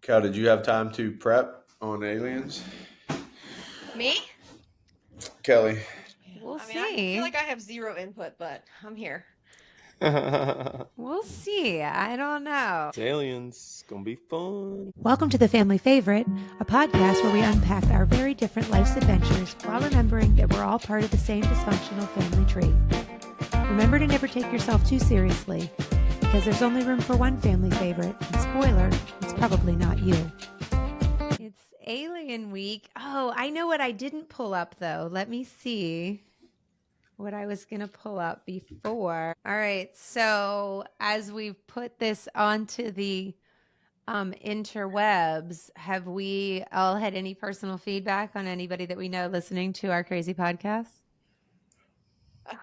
Cal, did you have time to prep on aliens? Me? Kelly. We'll I feel like see. I have zero input, but I'm here. We'll see. I don't know. It's aliens. Gonna be fun. Welcome to The Family Favorite, a podcast where we unpack our very different life's adventures while remembering that we're all part of the same dysfunctional family tree. Remember to never take yourself too seriously, because there's only room for one family favorite, and spoiler, it's probably not you. It's Alien Week. Oh, I know what I didn't pull up, though. Let me see what I was going to pull up before. All right. So as we've put this onto the interwebs, have we all had any personal feedback on anybody that we know listening to our crazy podcast?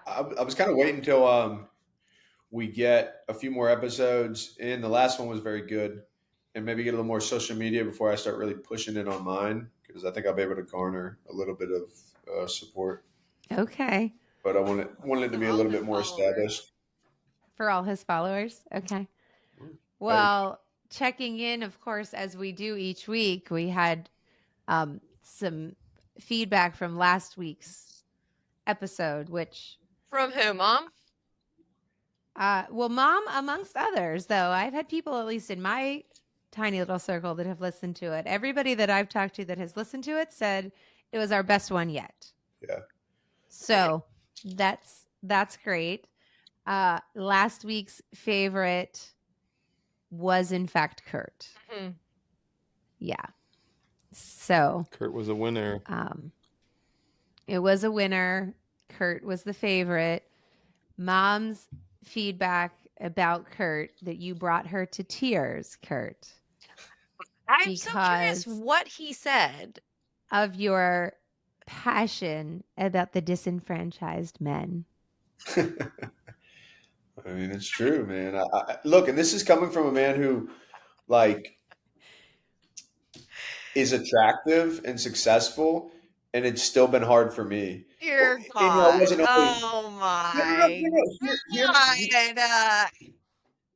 I was kind of waiting until we get a few more episodes in. The last one was very good, and maybe get a little more social media before I start really pushing it on mine, because I think I'll be able to garner a little bit of support. Okay. But I wanted it to be a little bit more established. For all his followers. Okay. Well, checking in, of course, as we do each week, we had some feedback from last week's episode, which From who, Mom? well, Mom, amongst others, though, I've had people, at least in my tiny little circle, that have listened to it. Everybody that I've talked to that has listened to it said it was our best one yet. Yeah. So that's great. Last week's favorite was in fact Kurt. Mm-hmm. Yeah. So Kurt was a winner. it was a winner. Kurt was the favorite. Mom's feedback about Kurt, that you brought her to tears, Kurt. I'm so curious what he said. Of your passion about the disenfranchised men. I mean, it's true, man. Look, and this is coming from a man who, like, is attractive and successful, and it's still been hard for me. Dear It God. wasn't always- Oh my.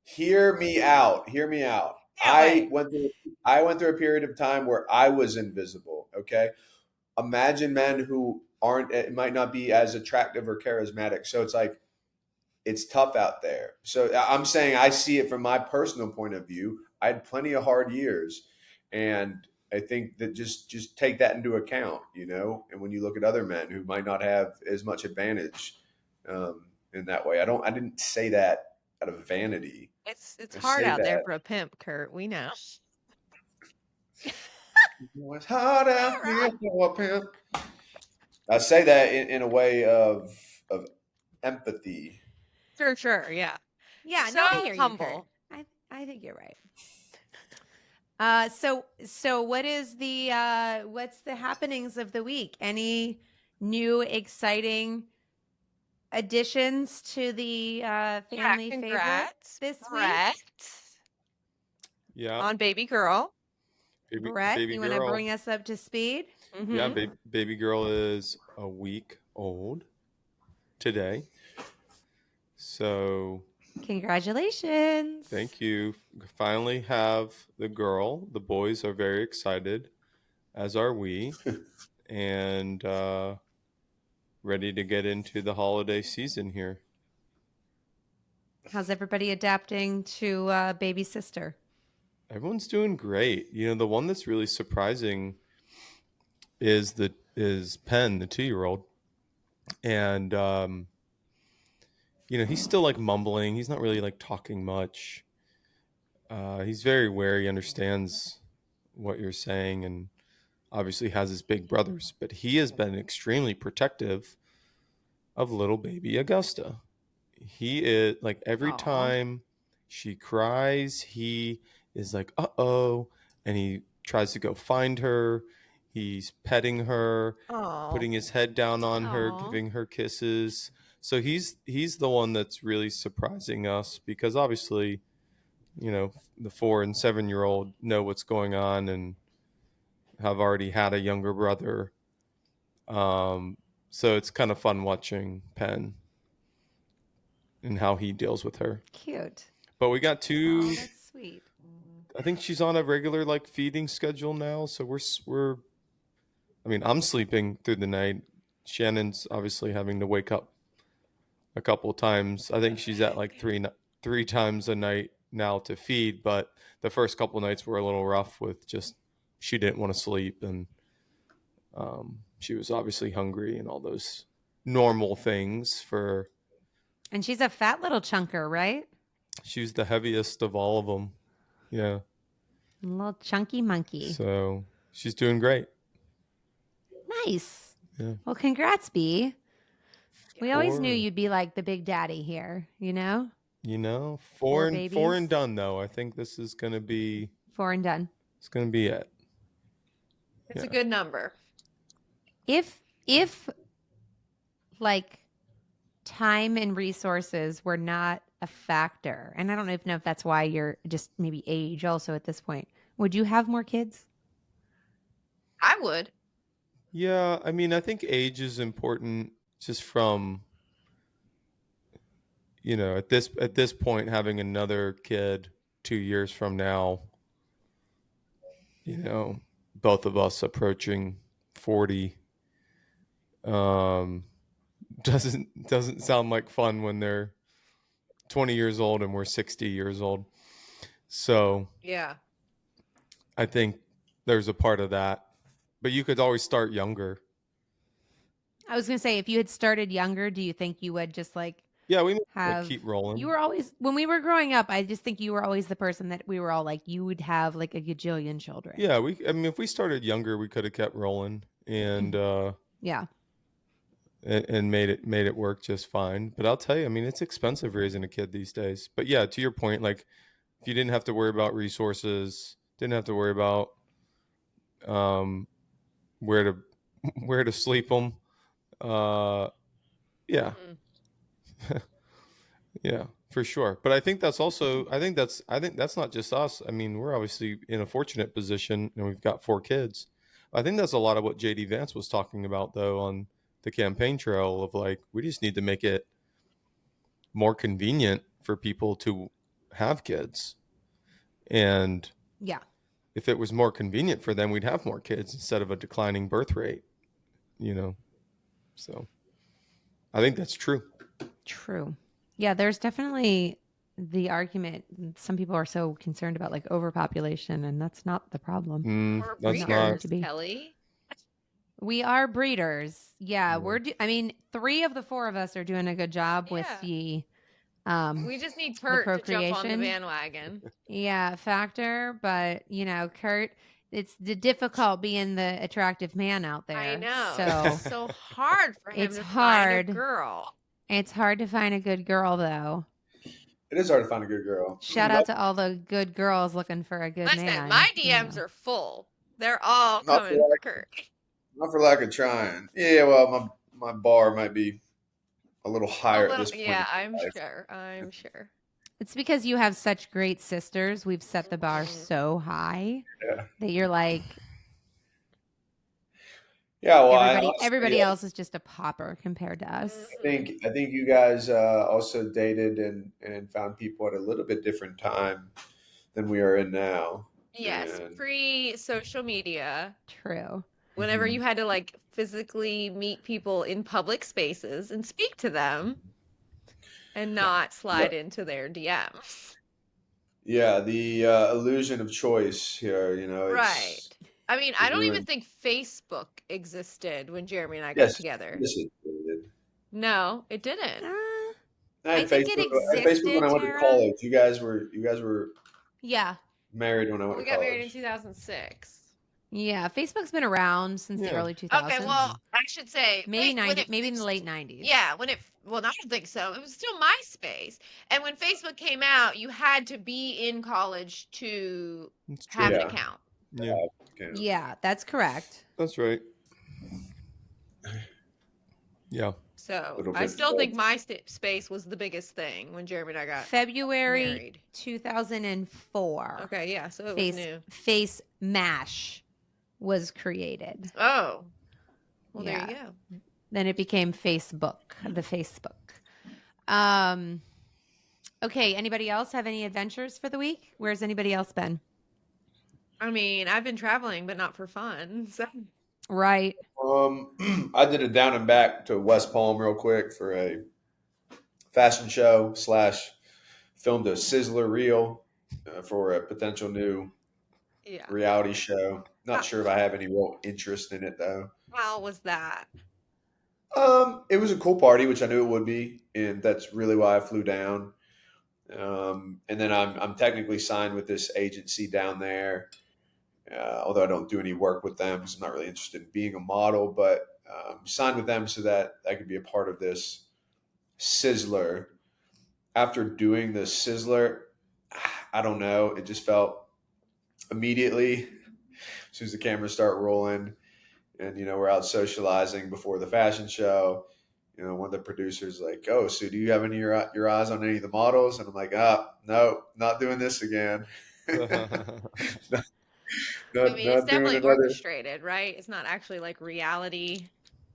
Hear me out. Hear me out. I went through a period of time where I was invisible. Okay. Imagine men who might not be as attractive or charismatic. So it's like, it's tough out there. So I'm saying I see it from my personal point of view. I had plenty of hard years, and I think that just take that into account, and when you look at other men who might not have as much advantage in that way. I didn't say that out of vanity. It's hard out there for a pimp, Kurt. We know. It's hard out here for a pimp. I say that in a way of empathy. Sure, yeah. Yeah, so no, I hear humble. You, I think you're right. So what is what's the happenings of the week? Any new exciting additions to the family favorite this Brett. week? Yeah. On baby girl. Brett, you want to bring us up to speed? Mm-hmm. Yeah, baby girl is a week old today. So congratulations. Thank you. Finally have the girl. The boys are very excited, as are we, and ready to get into the holiday season here. How's everybody adapting to baby sister? Everyone's doing great. The one that's really surprising is Penn, the 2-year-old. And he's still like mumbling. He's not really like talking much. He's very wary, understands what you're saying, and obviously has his big brothers, but he has been extremely protective of little baby Augusta. He is like, every time she cries, he is like, uh-oh, and he tries to go find her. He's petting her, putting his head down on her, giving her kisses. So he's the one that's really surprising us, because obviously, the 4 and 7-year-old know what's going on and have already had a younger brother. So it's kind of fun watching Penn and how he deals with her. Cute. But we got two. That's sweet. I think she's on a regular like feeding schedule now. So we're. I mean, I'm sleeping through the night. Shannon's obviously having to wake up a couple times. I think she's at like three times a night now to feed, but the first couple nights were a little rough with just she didn't want to sleep, and she was obviously hungry and all those normal things for. And she's a fat little chunker, right? She's the heaviest of all of them. Yeah. A little chunky monkey. So she's doing great. Nice. Yeah. Well, congrats, B. We always knew 4. you'd be like the big daddy here, you know? You know, 4 four babies. and done though. I think this is gonna be 4 and done. it's gonna be it. It's Yeah. a good number. If like time and resources were not a factor, and I don't even know if that's why you're just maybe age also at this point, would you have more kids? I would. Yeah, I mean, I think age is important just from, you know, at this point, having another kid 2 years from now, you know, both of us approaching 40, doesn't sound like fun when they're 20 years old and we're 60 years old. So Yeah. I think there's a part of that, but you could always start younger. I was going to say, if you had started younger, do you think you would just like Yeah, we have keep rolling. You were always, when we were growing up, I just think you were always the person that we were all like, you would have like a gajillion children. Yeah, I mean, if we started younger, we could have kept rolling and Yeah. and made it work just fine. But I'll tell you, I mean, it's expensive raising a kid these days. But yeah, to your point, like if you didn't have to worry about resources, didn't have to worry about where to sleep them, yeah. Yeah, for sure. But I think that's not just us. I mean, we're obviously in a fortunate position and we've got 4 kids. I think that's a lot of what JD Vance was talking about though on the campaign trail of like, we just need to make it more convenient for people to have kids. And Yeah. if it was more convenient for them, we'd have more kids instead of a declining birth rate, you know? So I think that's true. True. Yeah, there's definitely the argument. Some people are so concerned about like overpopulation, and that's not the problem. We're That's breeders, not- Kelly. We are breeders. Yeah, Yeah. I mean, 3 of the 4 of us are doing a good job with Yeah. the We just need Pert to jump on the procreation. bandwagon. factor, but you know, Kurt, it's difficult being the attractive man out there. I know. So It's so hard for him It's to hard. find a girl. it's hard to find a good girl though. It is hard to find a good girl. Shout out to all the good girls looking for a good Listen, man. my you DMs know. are full. They're all Not coming for for Kurt. Not for lack of trying. Yeah, well, my bar might be a little higher at this point. Yeah, in my life. I'm sure. It's because you have such great sisters. We've set the bar so high Yeah. that you're like Yeah, well, everybody else is just a popper compared to us. I think you guys also dated and found people at a little bit different time than we are in now. Yes, And- pre-social media. True. Whenever Mhm. you had to like physically meet people in public spaces and speak to them and not slide into their DMs. Yeah, the illusion of choice here, you know. Right. I mean, I don't even ruined. think Facebook existed when Jeremy and I got Yes, together. yes, it did. No, it didn't. Uh, I had I think it I had Facebook when I went to existed, college. You guys were yeah. married when I went We to got college. married in 2006. Yeah. Facebook's been around since the Yeah. early 2000s. Okay, well, I should say maybe when 90, it maybe in the first- late 90s. Yeah, well, I don't think so. It was still MySpace. And when Facebook came out, you had to be in college to That's true. have an Yeah. account. Yeah, Okay. Yeah, that's correct. that's right. Yeah. So Little I bit still think both. MySpace was the biggest thing when Jeremy and I got February married. 2004. Okay, yeah, so it was new. Face Mash was created. Oh, well, Yeah. there you go. Then it became Facebook, the Facebook. Okay, anybody else have any adventures for the week? Where's anybody else been? I mean, I've been traveling, but not for fun. So Right. I did a down and back to West Palm real quick for a fashion show slash filmed a sizzler reel for a potential new yeah. reality show. How, Not sure if I have any real interest in it though. how was that? It was a cool party, which I knew it would be, and that's really why I flew down. And then I'm technically signed with this agency down there, although I don't do any work with them because I'm not really interested in being a model. But signed with them so that I could be a part of this Sizzler. After doing the Sizzler, I don't know. It just felt immediately as soon as the cameras start rolling, and we're out socializing before the fashion show. One of the producers like, "Oh, so do you have any of your eyes on any of the models?" And I'm like, no, not doing this again. not, I mean, it's not doing definitely another. orchestrated, right? It's not actually like reality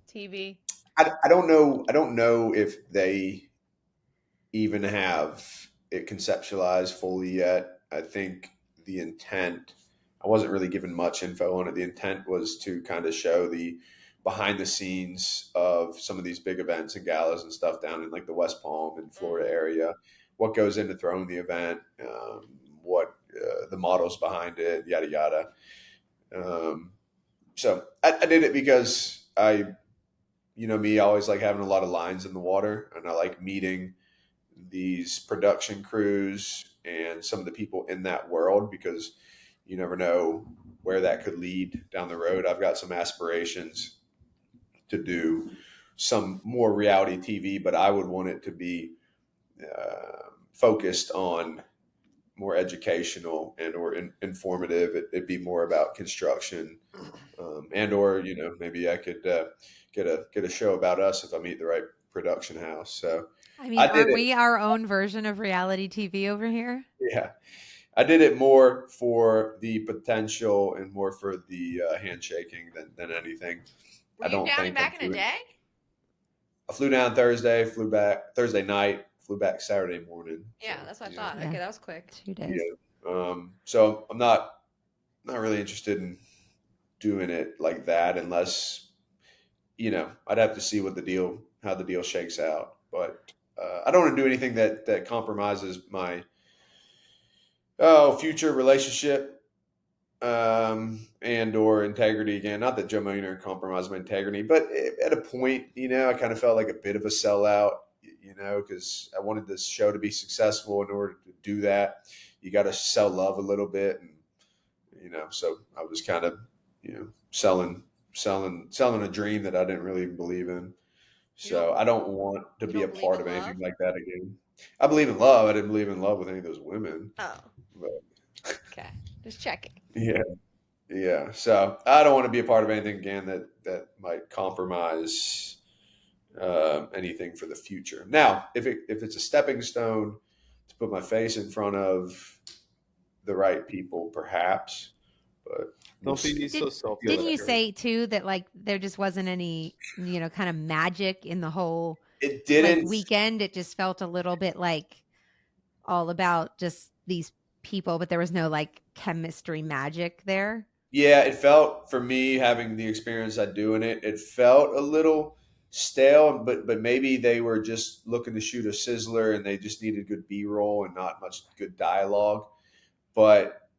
TV. I don't know. I don't know if they even have it conceptualized fully yet. I think the intent, I wasn't really given much info on it. The intent was to kind of show the behind the scenes of some of these big events and galas and stuff down in like the West Palm and Florida area, what goes into throwing the event, what the models behind it, yada yada. So I did it because me, I always like having a lot of lines in the water, and I like meeting these production crews and some of the people in that world because you never know where that could lead down the road. I've got some aspirations to do some more reality TV, but I would want it to be focused on more educational and or informative. It'd be more about construction, and or maybe I could get a show about us if I meet the right production house. So I mean, I did aren't it. we our own version of reality TV over here? Yeah, I did it more for the potential and more for the handshaking than anything. Were I you don't down and think I'm back in a doing. day? I flew down Thursday, flew back Thursday night, flew back Saturday morning. Yeah, So that's what I yeah, thought. Yeah. Okay, that was quick. 2 days. yeah. So I'm not really interested in doing it like that unless I'd have to see how the deal shakes out. But I don't want to do anything that compromises my future relationship and or integrity again. Not that Joe Millionaire compromised my integrity, but at a point, I kind of felt like a bit of a sellout, because I wanted this show to be successful. In order to do that, you got to sell love a little bit, and so I was kind of, selling a dream that I didn't really believe in. So I don't want to You be a don't believe part in of love? anything like that again. I believe in love. I didn't believe in love with any of those women. Oh, But okay. Just checking. yeah, yeah. So I don't want to be a part of anything again that might compromise anything for the future. Now, if it's a stepping stone to put my face in front of the right people, perhaps. But we'll Don't be see. so self Didn't you centered. say too that like there just wasn't any, kind of magic in the whole It like didn't. weekend? It just felt a little bit like all about just these people, but there was no like chemistry magic there. Yeah, it felt for me having the experience I do in it. It felt a little stale, but maybe they were just looking to shoot a sizzler and they just needed good B roll and not much good dialogue. But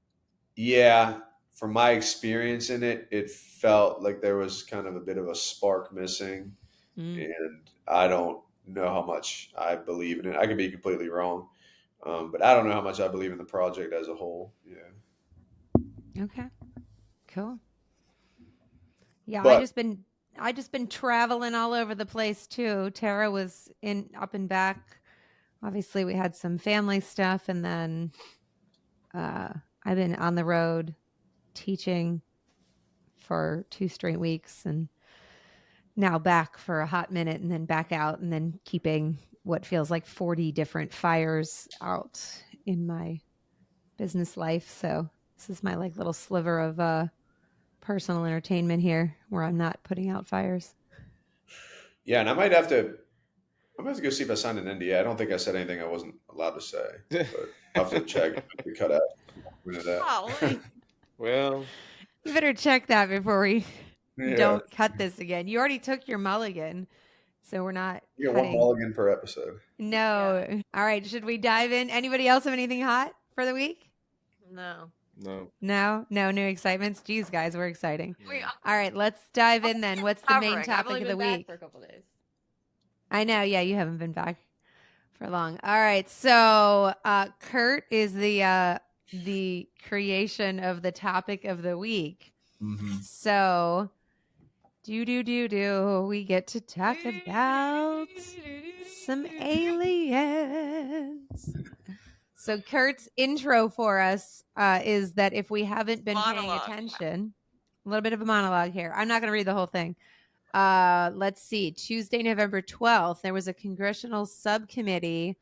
yeah, from my experience in it, it felt like there was kind of a bit of a spark missing, Mm, and I don't know how much I believe in it. I could be completely wrong, but I don't know how much I believe in the project as a whole. Yeah, okay. Cool. Yeah, but I just been traveling all over the place too. Tara was in up and back. Obviously, we had some family stuff, and then I've been on the road teaching for 2 straight weeks, and now back for a hot minute, and then back out, and then keeping what feels like 40 different fires out in my business life. So this is my like little sliver of personal entertainment here, where I'm not putting out fires. yeah, and I might have to. I'm going to go see if I signed an NDA. I don't think I said anything I wasn't allowed to say, but I'll have to check. We cut out. That. Golly. Well, You better check that before we Yeah. don't cut this again. You already took your mulligan, so we're not You get one cutting. mulligan per episode. No. All right. Should we dive in? Anybody else have anything hot for the week? No. no. No new excitements. Geez, guys, we're exciting. We All right, let's dive in then. What's the main I've topic only of the been back week? for a couple days. I know. Yeah, you haven't been back for long. All right. So Kurt is the creation of the topic of the week. Mm-hmm. So we get to talk about some aliens. So Kurt's intro for us is that if we haven't been paying Monologue. attention, a little bit of a monologue here. I'm not going to read the whole thing. Let's see. Tuesday, November 12th, there was a congressional subcommittee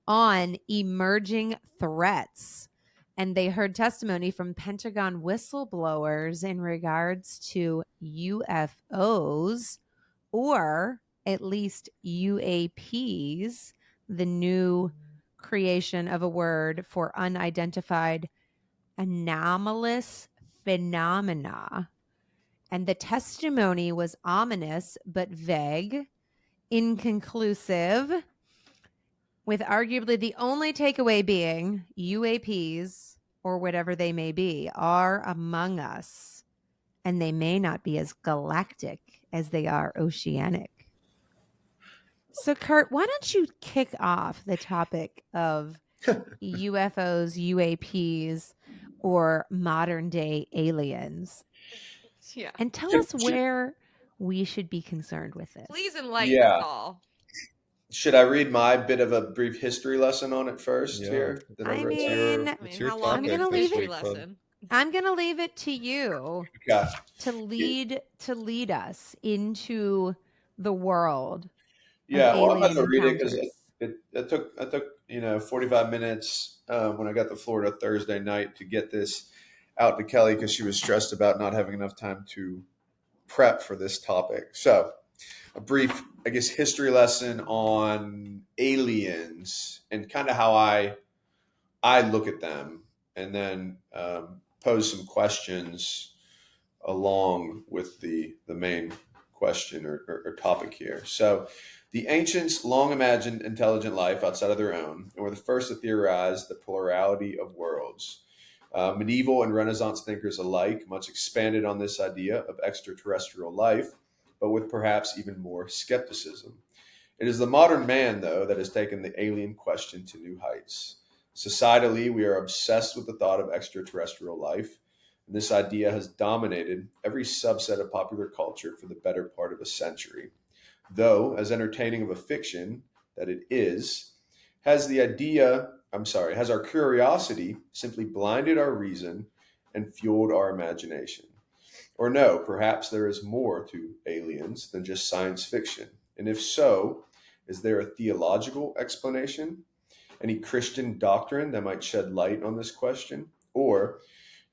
on emerging threats. And they heard testimony from Pentagon whistleblowers in regards to UFOs, or at least UAPs, the new creation of a word for unidentified anomalous phenomena. And the testimony was ominous but vague, inconclusive, with arguably the only takeaway being UAPs, or whatever they may be, are among us, and they may not be as galactic as they are oceanic. So, Kurt, why don't you kick off the topic of UFOs, UAPs, or modern day aliens, Yeah. and tell us where we should be concerned with this? Please enlighten Yeah. us all. Should I read my bit of a brief history lesson on it first Yeah. here? Then I I'll mean, It's your how long topic is this the history week, bud. lesson? I'm going to leave it to you Okay. to lead us into the world Yeah, of well, I'm about alien to read it because encounters. it took 45 minutes when I got to Florida Thursday night to get this out to Kelly because she was stressed about not having enough time to prep for this topic. So, a brief, I guess, history lesson on aliens and kind of how I look at them, and then pose some questions along with the main question or topic here. So, the ancients long imagined intelligent life outside of their own and were the first to theorize the plurality of worlds. Medieval and Renaissance thinkers alike much expanded on this idea of extraterrestrial life, but with perhaps even more skepticism. It is the modern man, though, that has taken the alien question to new heights. Societally, we are obsessed with the thought of extraterrestrial life, and this idea has dominated every subset of popular culture for the better part of a century. Though, as entertaining of a fiction that it is, has our curiosity simply blinded our reason and fueled our imagination? Or no, perhaps there is more to aliens than just science fiction. And if so, is there a theological explanation? Any Christian doctrine that might shed light on this question? Or,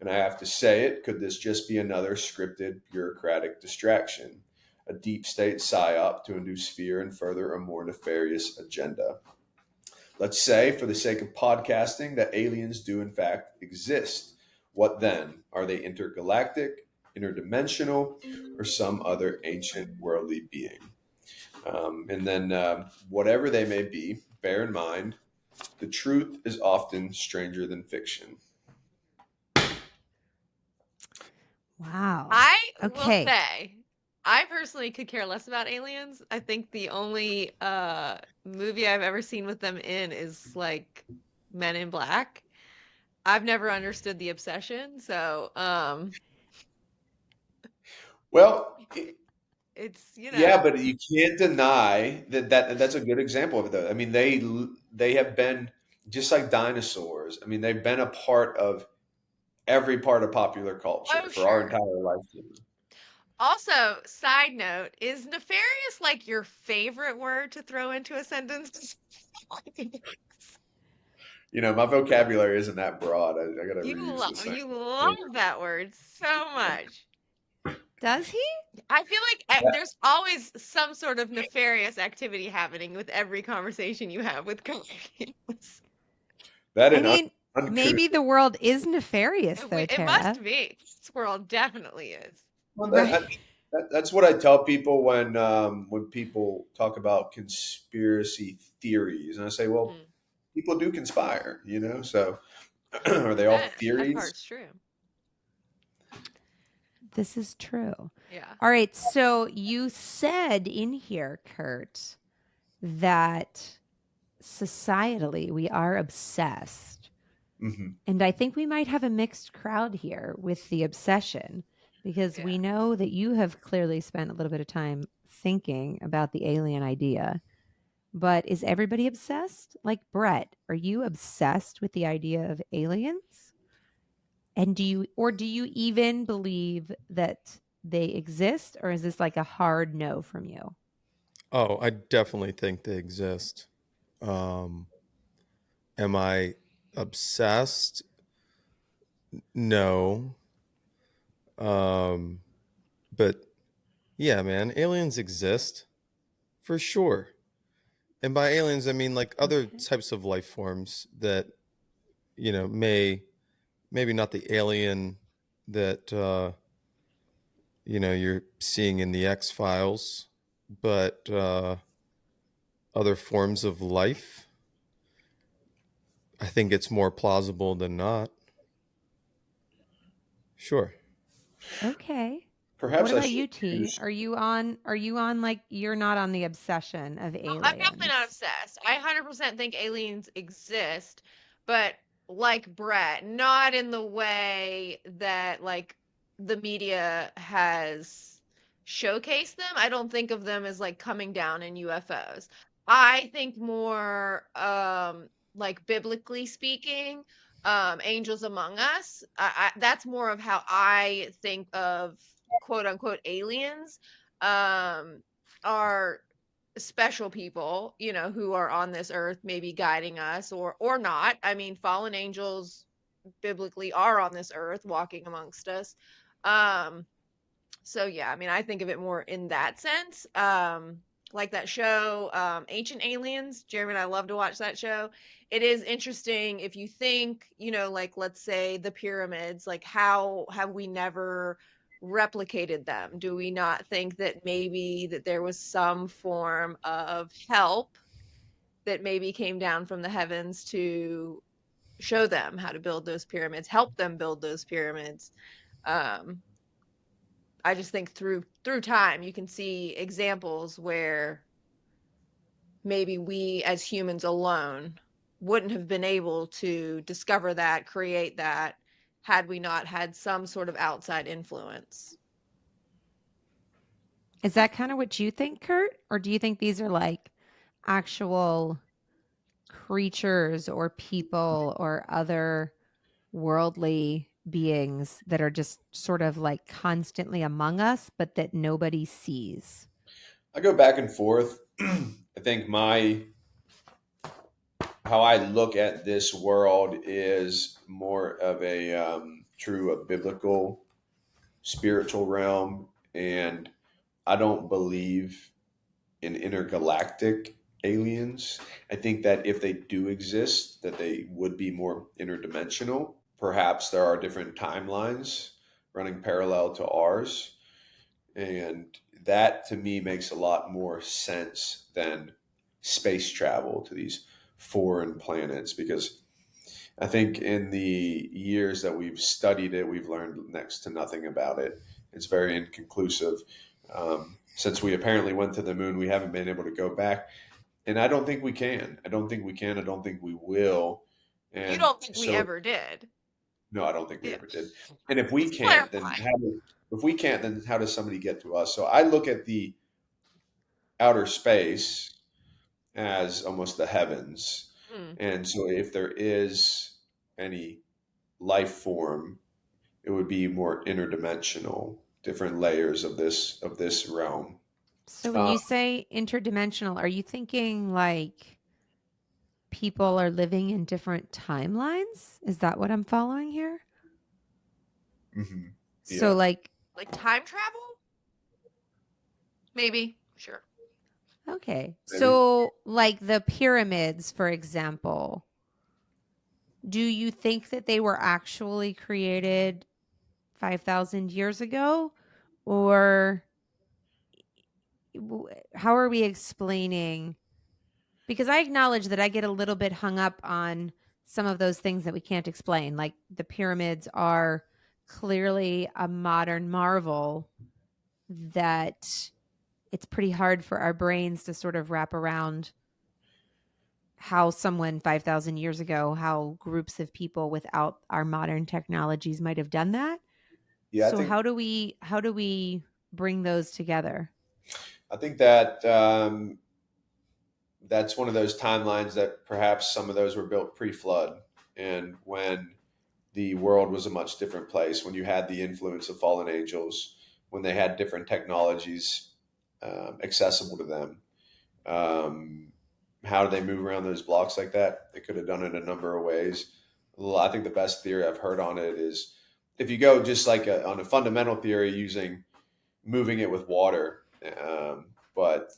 and I have to say it, could this just be another scripted bureaucratic distraction? A deep state psyop to induce fear and further a more nefarious agenda? Let's say, for the sake of podcasting, that aliens do in fact exist. What then? Are they intergalactic, interdimensional, or some other ancient worldly being? And then, whatever they may be, bear in mind, the truth is often stranger than fiction. Wow. I Okay. will say, I personally could care less about aliens. I think the only movie I've ever seen with them in is like Men in Black. I've never understood the obsession, so Well, it's yeah, but you can't deny that's a good example of it, though. I mean, they have been just like dinosaurs. I mean, they've been a part of every part of popular culture Oh, for our sure. entire lifetime. Also, side note, is nefarious like your favorite word to throw into a sentence? My vocabulary isn't that broad. I gotta You reuse this thing. love that word so much. Does he? I feel like Yeah. there's always some sort of nefarious activity happening with every conversation you have with comedians. That I and mean, uncouth. Maybe the world is nefarious, though, It Tara. must be. This world definitely is. Well, Right. that's what I tell people when people talk about conspiracy theories, and I say, well, Mhm. people do conspire, So are they all That theories? part's true. This is true. Yeah. All right. So you said in here, Kurt, that societally we are obsessed. Hmm. And I think we might have a mixed crowd here with the obsession because we Yeah. know that you have clearly spent a little bit of time thinking about the alien idea. But is everybody obsessed? Like Brett, are you obsessed with the idea of aliens? And do you even believe that they exist, or is this like a hard no from you? Oh, I definitely think they exist. Um, am I obsessed? No. Um, but yeah, man, aliens exist for sure. And by aliens, I mean like other Okay. types of life forms that, maybe not the alien that, you're seeing in the X Files, but other forms of life. I think it's more plausible than not. Sure. Okay. What Perhaps I about should you, T? use. Are you on like you're not on the obsession of Oh, I'm definitely not aliens? obsessed. I 100% think aliens exist, but like Brett, not in the way that like the media has showcased them. I don't think of them as like coming down in UFOs. I think more like biblically speaking, angels among us. That's more of how I think of quote unquote aliens. Um are special people, who are on this earth maybe guiding us or not. I mean, fallen angels biblically are on this earth walking amongst us. Um so yeah, I mean, I think of it more in that sense. Like that show Ancient Aliens. Jeremy and I love to watch that show. It is interesting if you think, like let's say the pyramids, like how have we never replicated them? Do we not think that maybe that there was some form of help that maybe came down from the heavens to show them how to build those pyramids, help them build those pyramids? um I just think through time you can see examples where maybe we as humans alone wouldn't have been able to discover that, create that, had we not had some sort of outside influence. Is that kind of what you think, Kurt? Or do you think these are like actual creatures or people or other worldly beings that are just sort of like constantly among us, but that nobody sees? I go back and forth. I think how I look at this world is more of a biblical, spiritual realm, and I don't believe in intergalactic aliens. I think that if they do exist, that they would be more interdimensional. Perhaps there are different timelines running parallel to ours, and that to me makes a lot more sense than space travel to these foreign planets, because I think in the years that we've studied it, we've learned next to nothing about it. It's very inconclusive. Since we apparently went to the moon, we haven't been able to go back, and I don't think we can. I don't think we can. I don't think we will. You And don't think we so, ever did? no, I don't think we Yeah. ever did. And if we Just can't, then clarifying. if we can't, then how does somebody get to us? So I look at the outer space as almost the heavens. Hmm. And so if there is any life form, it would be more interdimensional, different layers of this realm. So when Uh, you say interdimensional, are you thinking like people are living in different timelines? Is that what I'm following here? mhm. So Yeah, like Like time travel? Maybe. Sure. okay. maybe. So like the pyramids, for example, do you think that they were actually created 5,000 years ago? Or how are we explaining? Because I acknowledge that I get a little bit hung up on some of those things that we can't explain. Like the pyramids are clearly a modern marvel that it's pretty hard for our brains to sort of wrap around how someone 5,000 years ago, how groups of people without our modern technologies might have done that. Yeah, So how do we bring those together? I think that that's one of those timelines that perhaps some of those were built pre-flood, and when the world was a much different place, when you had the influence of fallen angels, when they had different technologies accessible to them. How do they move around those blocks like that? They could have done it a number of ways. I think the best theory I've heard on it is if you go just like on a fundamental theory using moving it with water. But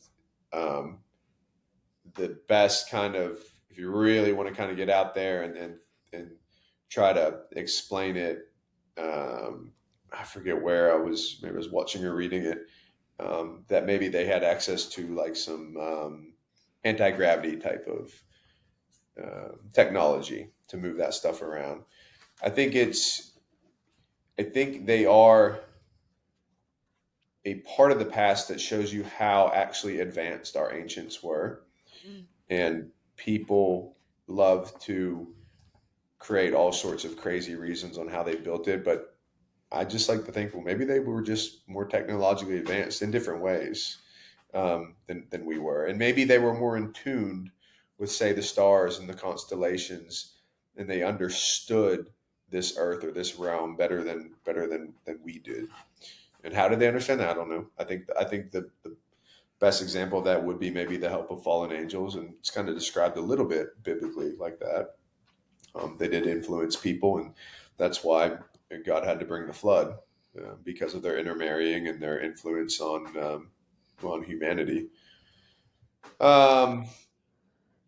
the best kind of, if you really want to kind of get out there and try to explain it, I forget where I was, maybe I was watching or reading it, that maybe they had access to like some anti-gravity type of technology to move that stuff around. I think they are a part of the past that shows you how actually advanced our ancients were. And people love to create all sorts of crazy reasons on how they built it. But I just like to think, well, maybe they were just more technologically advanced in different ways than we were. And maybe they were more in tune with, say, the stars and the constellations, and they understood this earth or this realm better than we did. And how did they understand that? I don't know. I think the best example of that would be maybe the help of fallen angels, and it's kind of described a little bit biblically like that. They did influence people, and that's why God had to bring the flood because of their intermarrying and their influence on humanity.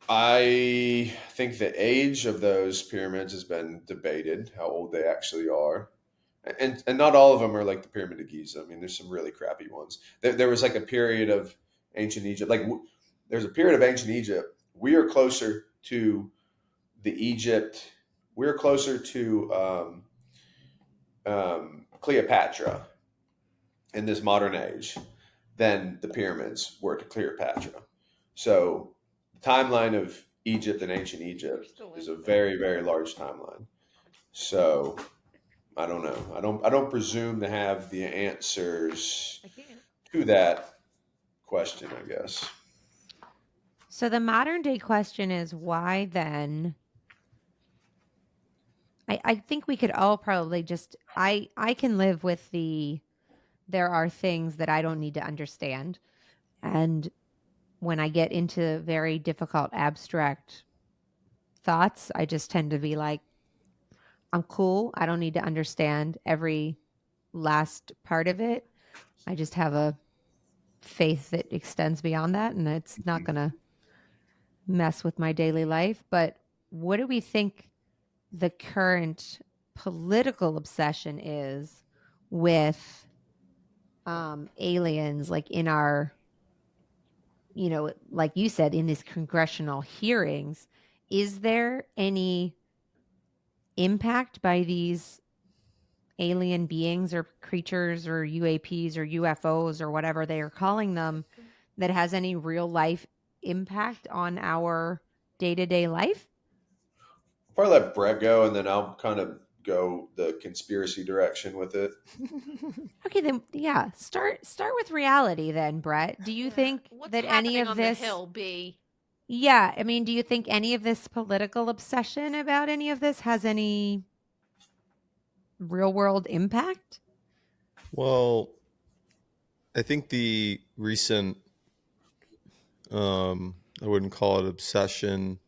I think the age of those pyramids has been debated, how old they actually are. And not all of them are like the Pyramid of Giza. I mean, there's some really crappy ones. There was like a period of ancient Egypt. There's a period of ancient Egypt. We are closer to the Egypt. We're closer to Cleopatra in this modern age than the pyramids were to Cleopatra. So the timeline of Egypt and ancient Egypt is a very, very large timeline. So I don't know. I don't presume to have the answers to that question, I guess. So the modern day question is why then? I think we could all probably just I can live with there are things that I don't need to understand. And when I get into very difficult abstract thoughts, I just tend to be like, I'm cool. I don't need to understand every last part of it. I just have a faith that extends beyond that, and it's not going to mess with my daily life. But what do we think the current political obsession is with aliens, like in our, like you said, in these congressional hearings? Is there any impact by these alien beings or creatures or UAPs or UFOs or whatever they are calling them that has any real life impact on our day-to-day life? Probably let Brett go, and then I'll kind of go the conspiracy direction with it. Okay, then yeah, start with reality then, Brett. Do you think What's that any of on this the hill, B? Yeah, I mean, do you think any of this political obsession about any of this has any real world impact? Well, I think the recent, I wouldn't call it obsession,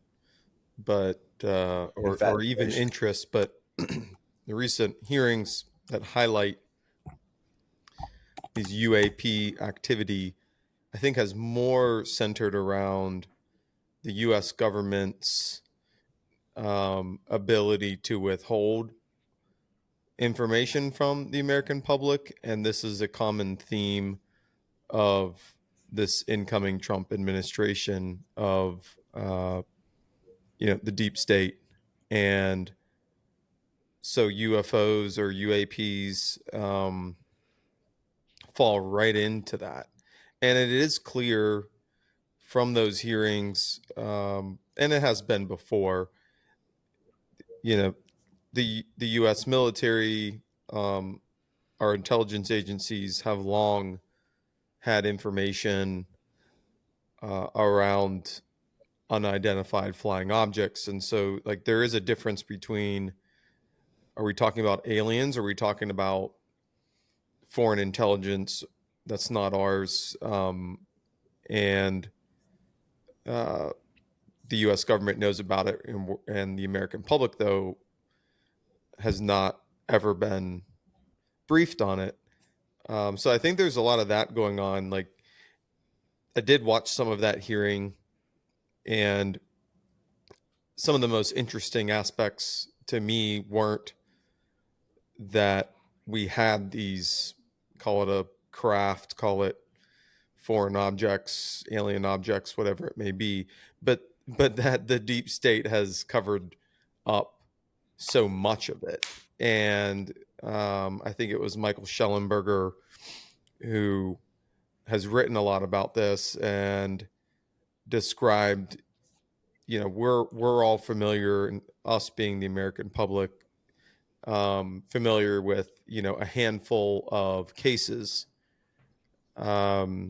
but or even interest, but the recent hearings that highlight these UAP activity, I think, has more centered around the U.S. government's ability to withhold information from the American public, and this is a common theme of this incoming Trump administration of the deep state. And so UFOs or UAPs fall right into that. And it is clear from those hearings, and it has been before, the U.S. military, our intelligence agencies have long had information around unidentified flying objects. And so, like, there is a difference between, are we talking about aliens? Or are we talking about foreign intelligence that's not ours? And the U.S. government knows about it, and the American public, though, has not ever been briefed on it. So I think there's a lot of that going on. Like, I did watch some of that hearing, and some of the most interesting aspects to me weren't that we had these, call it a craft, call it foreign objects, alien objects, whatever it may be, but that the deep state has covered up so much of it. And I think it was Michael Schellenberger who has written a lot about this and described, we're all familiar, and us being the American public, familiar with, a handful of cases. But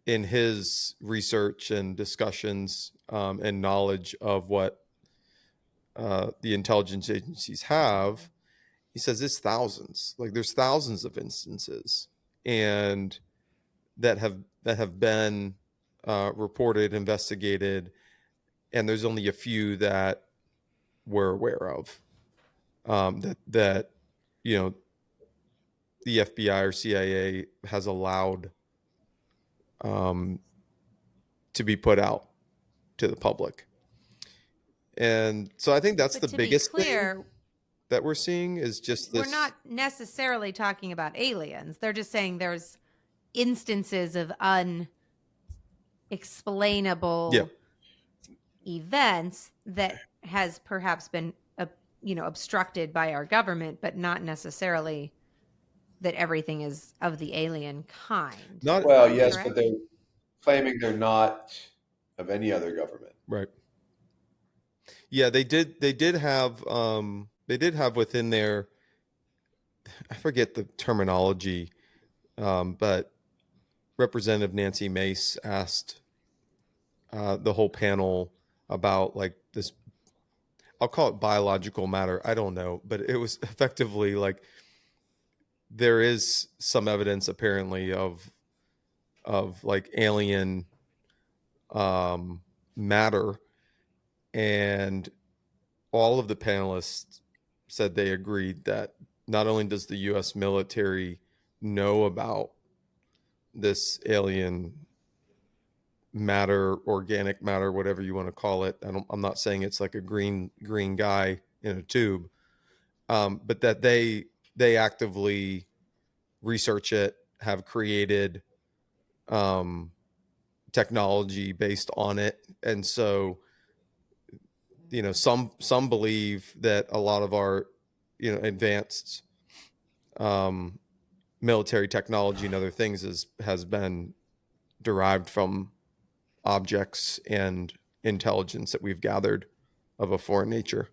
in his research and discussions, and knowledge of what the intelligence agencies have, he says it's thousands. Like, there's thousands of instances, and that have been reported, investigated, and there's only a few that we're aware of, that the FBI or CIA has allowed to be put out to the public. And so I think that's But the to be biggest clear, thing that we're seeing is just this. we're not necessarily talking about aliens. They're just saying there's instances of unexplainable events that has perhaps been obstructed by our government, but not necessarily that everything is of the alien kind. Not Well, yes, correct? but they're claiming they're not of any other government. right. Yeah, they did have within their, I forget the terminology, but Representative Nancy Mace asked the whole panel about, like, this, I'll call it biological matter. I don't know, but it was effectively like, there is some evidence apparently of like alien matter, and all of the panelists said they agreed that not only does the U.S. military know about this alien matter, organic matter, whatever you want to call it. I'm not saying it's like a green guy in a tube, but that they actively research it, have created technology based on it. And so, some believe that a lot of our, advanced military technology and other things has been derived from objects and intelligence that we've gathered of a foreign nature.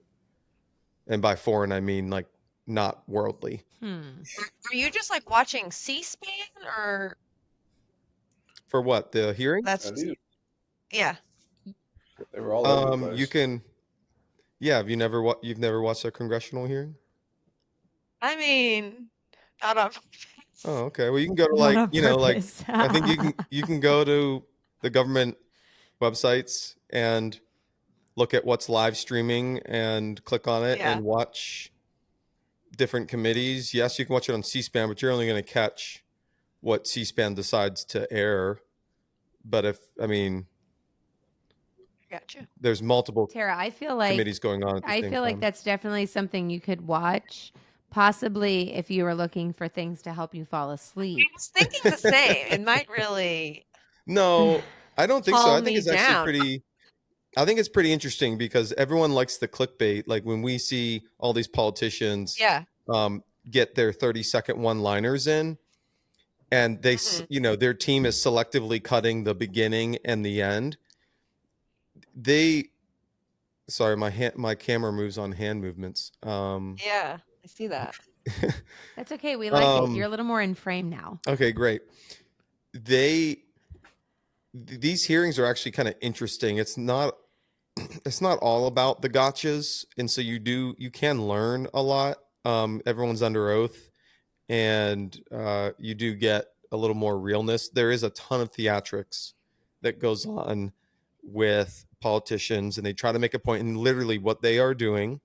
And by foreign, I mean, like, not worldly. Are you just like watching C-SPAN or For what, the hearing? that's just, yeah. They were all over the place. You can, have you you've never watched a congressional hearing? I mean, not on. Oh, okay. Well, you can go to, Not like, on purpose. I think you can go to the government websites and look at what's live streaming and click on it and watch different committees. Yes, you can watch it on C-SPAN, but you're only going to catch what C-SPAN decides to air. But Gotcha. there's multiple Tara, I feel like committees going on at the same time. that's definitely something you could watch, possibly if you were looking for things to help you fall I asleep. was thinking the same. It might really No, I don't think so. I calm think me it's actually down. pretty interesting because everyone likes the clickbait. Like when we see all these politicians Yeah. get their 30-second one-liners in, and their team is selectively cutting the beginning and the end. Sorry, my camera moves on hand movements. Yeah, I see that. That's okay. We like it. You're a Um, little more in frame now. okay, great. These hearings are actually kind of interesting. It's not all about the gotchas, and so you can learn a lot. Everyone's under oath, and you do get a little more realness. There is a ton of theatrics that goes on with politicians, and they try to make a point, and literally what they are doing,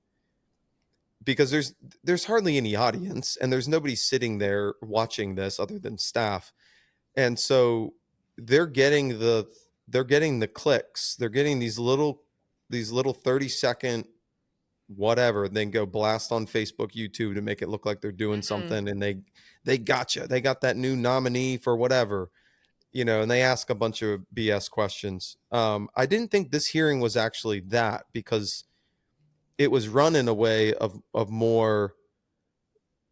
because there's hardly any audience and there's nobody sitting there watching this other than staff, and so they're getting the clicks. They're getting these little 30-second whatever, then go blast on Facebook, YouTube to make it look like they're doing something, and they gotcha. They got that new nominee for whatever, and they ask a bunch of BS questions. I didn't think this hearing was actually that, because it was run in a way of more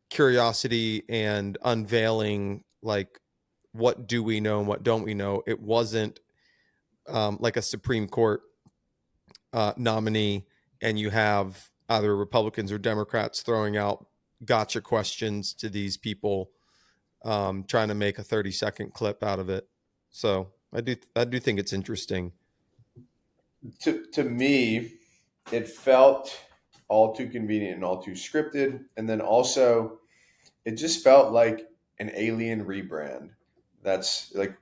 curiosity and unveiling, like, what do we know and what don't we know. It wasn't like a Supreme Court nominee, and you have either Republicans or Democrats throwing out gotcha questions to these people, trying to make a 30-second clip out of it. So I do think it's interesting. To me, it felt all too convenient and all too scripted, and then also it just felt like an alien rebrand. That's like,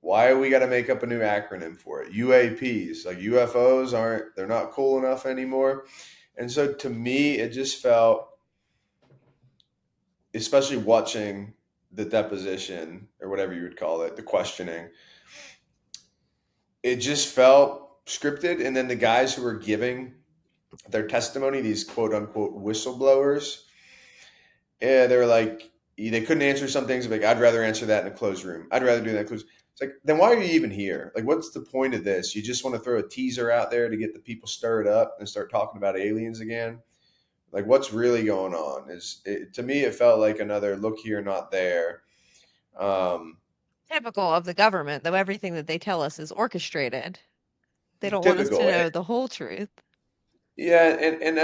why we got to make up a new acronym for it? UAPs, like UFOs they're not cool enough anymore. And so to me, it just felt, especially watching the deposition or whatever you would call it, the questioning, it just felt scripted. And then the guys who were giving their testimony, these quote unquote whistleblowers, they're like, they couldn't answer some things. Like, I'd rather answer that in a closed room. I'd rather do that in a closed. It's like, then why are you even here? Like, what's the point of this? You just want to throw a teaser out there to get the people stirred up and start talking about aliens again? Like, what's really going on? To me, it felt like another look here, not there. Typical of the government, though everything that they tell us is orchestrated. They don't want us to Typical. know the whole truth. Yeah, and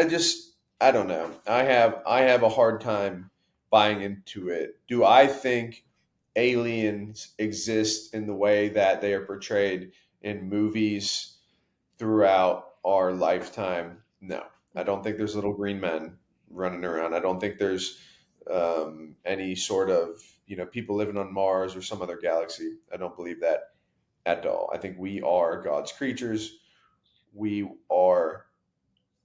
I don't know. I have a hard time buying into it. Do I think aliens exist in the way that they are portrayed in movies throughout our lifetime? No. I don't think there's little green men running around. I don't think there's any sort of, people living on Mars or some other galaxy. I don't believe that at all. I think we are God's creatures. We are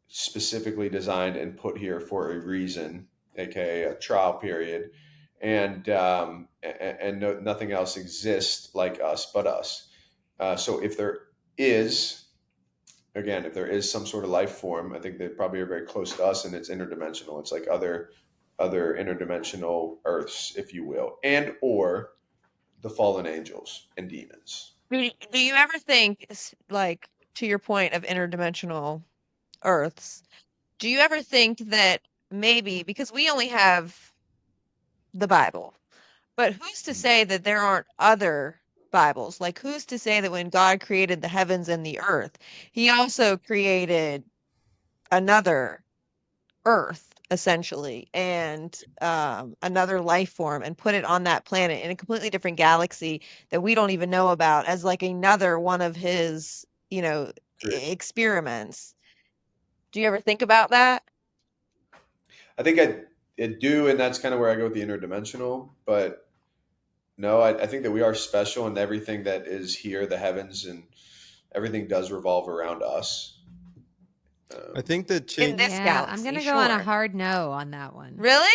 specifically designed and put here for a reason, aka a trial period, and nothing else exists like us but us. So if there is, again, if there is some sort of life form, I think they probably are very close to us, and it's interdimensional. It's like other interdimensional Earths, if you will, and or the fallen angels and demons. Do you ever think, like, to your point of interdimensional Earths, do you ever think that maybe, because we only have the Bible, but who's to say that there aren't other Bibles? Like, who's to say that when God created the heavens and the earth, he also created another Earth, essentially, and another life form, and put it on that planet in a completely different galaxy that we don't even know about, as like another one of his, experiments? Do you ever think about that? I think I do, and that's kind of where I go with the interdimensional. But no, I think that we are special, and everything that is here, the heavens and everything, does revolve around us. I think that In this Yeah, I'm galaxy, going to go on a sure. hard no on that one. Really?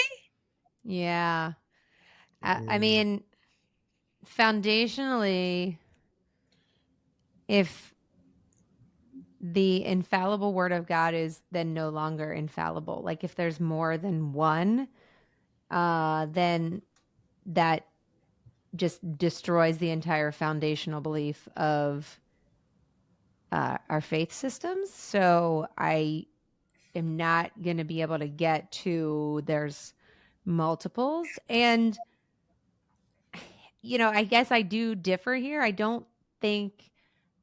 Yeah. I mean, foundationally, if the infallible word of God is then no longer infallible. Like if there's more than one, then that just destroys the entire foundational belief of our faith systems. So I am not going to be able to get to there's multiples. And, I guess I do differ here. I don't think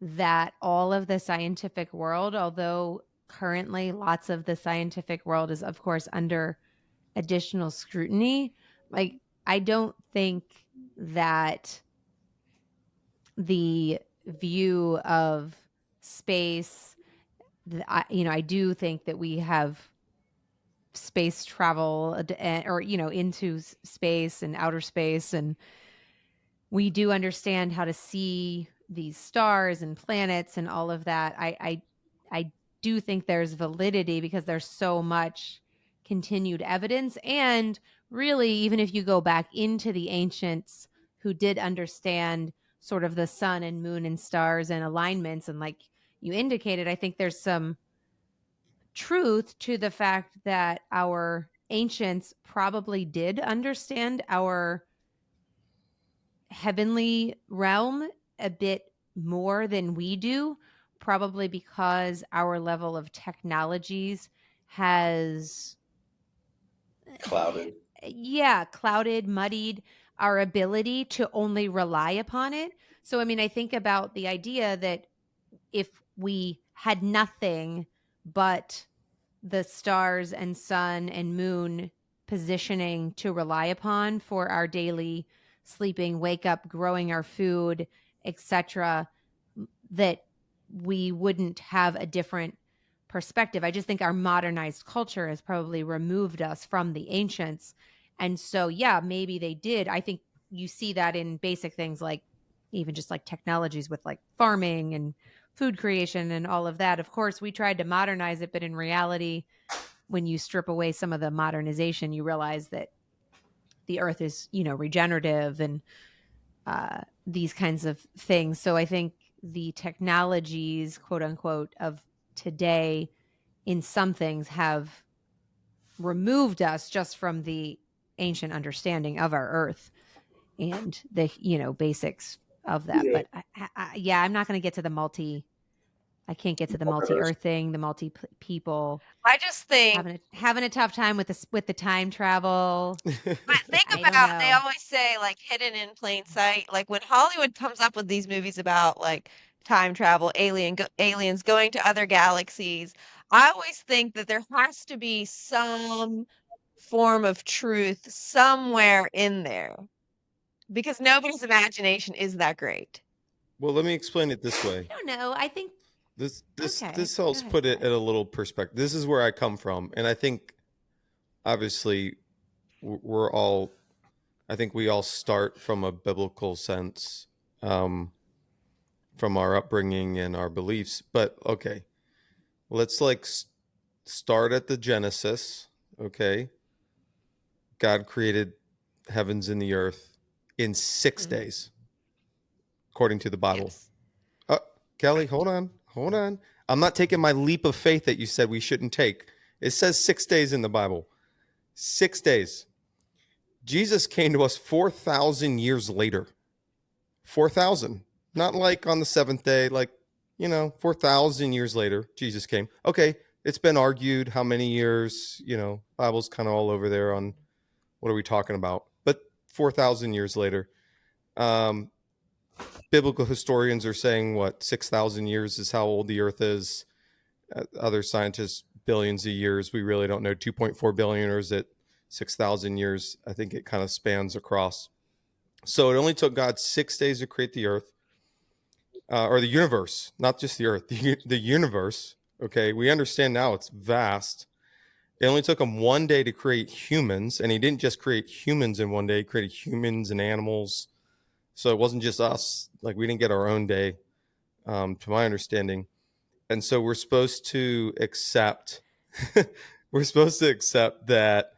that all of the scientific world, although currently lots of the scientific world is, of course, under additional scrutiny, like, I don't think that the view of space, I do think that we have space travel or into space and outer space, and we do understand how to see these stars and planets and all of that. I do think there's validity because there's so much continued evidence. And really, even if you go back into the ancients who did understand sort of the sun and moon and stars and alignments, and like you indicated, I think there's some truth to the fact that our ancients probably did understand our heavenly realm a bit more than we do, probably because our level of technologies has Clouded. clouded, muddied our ability to only rely upon it. So, I mean, I think about the idea that if we had nothing but the stars and sun and moon positioning to rely upon for our daily sleeping, wake up, growing our food, etc., that we wouldn't have a different perspective. I just think our modernized culture has probably removed us from the ancients. And so, yeah, maybe they did. I think you see that in basic things like even just like technologies with like farming and food creation and all of that. Of course, we tried to modernize it, but in reality, when you strip away some of the modernization, you realize that the earth is, regenerative and these kinds of things. So I think the technologies, quote unquote, of today in some things have removed us just from the ancient understanding of our earth and the, basics of that. Yeah. But I'm not going to get to the I can't get to the multi-earth thing, the multi-people. I just think having a tough time with the time travel. But think I don't about, they know. always say like hidden in plain sight. Like when Hollywood comes up with these movies about like time travel, aliens going to other galaxies, I always think that there has to be some form of truth somewhere in there because nobody's imagination is that great. Well, let me explain it this way. I don't know. I think This Okay, helps go put ahead. it at a little perspective. This is where I come from, and I think obviously we're all, I think we all start from a biblical sense, from our upbringing and our beliefs. But okay, let's like start at the Genesis. Okay, God created heavens and the earth in 6 days, according to the Bible. Yes. Kelly, hold on. I'm not taking my leap of faith that you said we shouldn't take. It says 6 days in the Bible. 6 days. Jesus came to us 4,000 years later. 4,000. Not like on the seventh day, like, 4,000 years later, Jesus came. Okay, it's been argued how many years, Bible's kind of all over there on what are we talking about. But 4,000 years later, biblical historians are saying, 6,000 years is how old the earth is. Other scientists, billions of years. We really don't know. 2.4 billion, or is it 6,000 years? I think it kind of spans across. So it only took God 6 days to create the earth, or the universe, not just the earth, the universe. Okay, we understand now it's vast. It only took him 1 day to create humans, and he didn't just create humans in 1 day. He created humans and animals. So it wasn't just us. Like, we didn't get our own day, to my understanding. And so we're supposed to accept that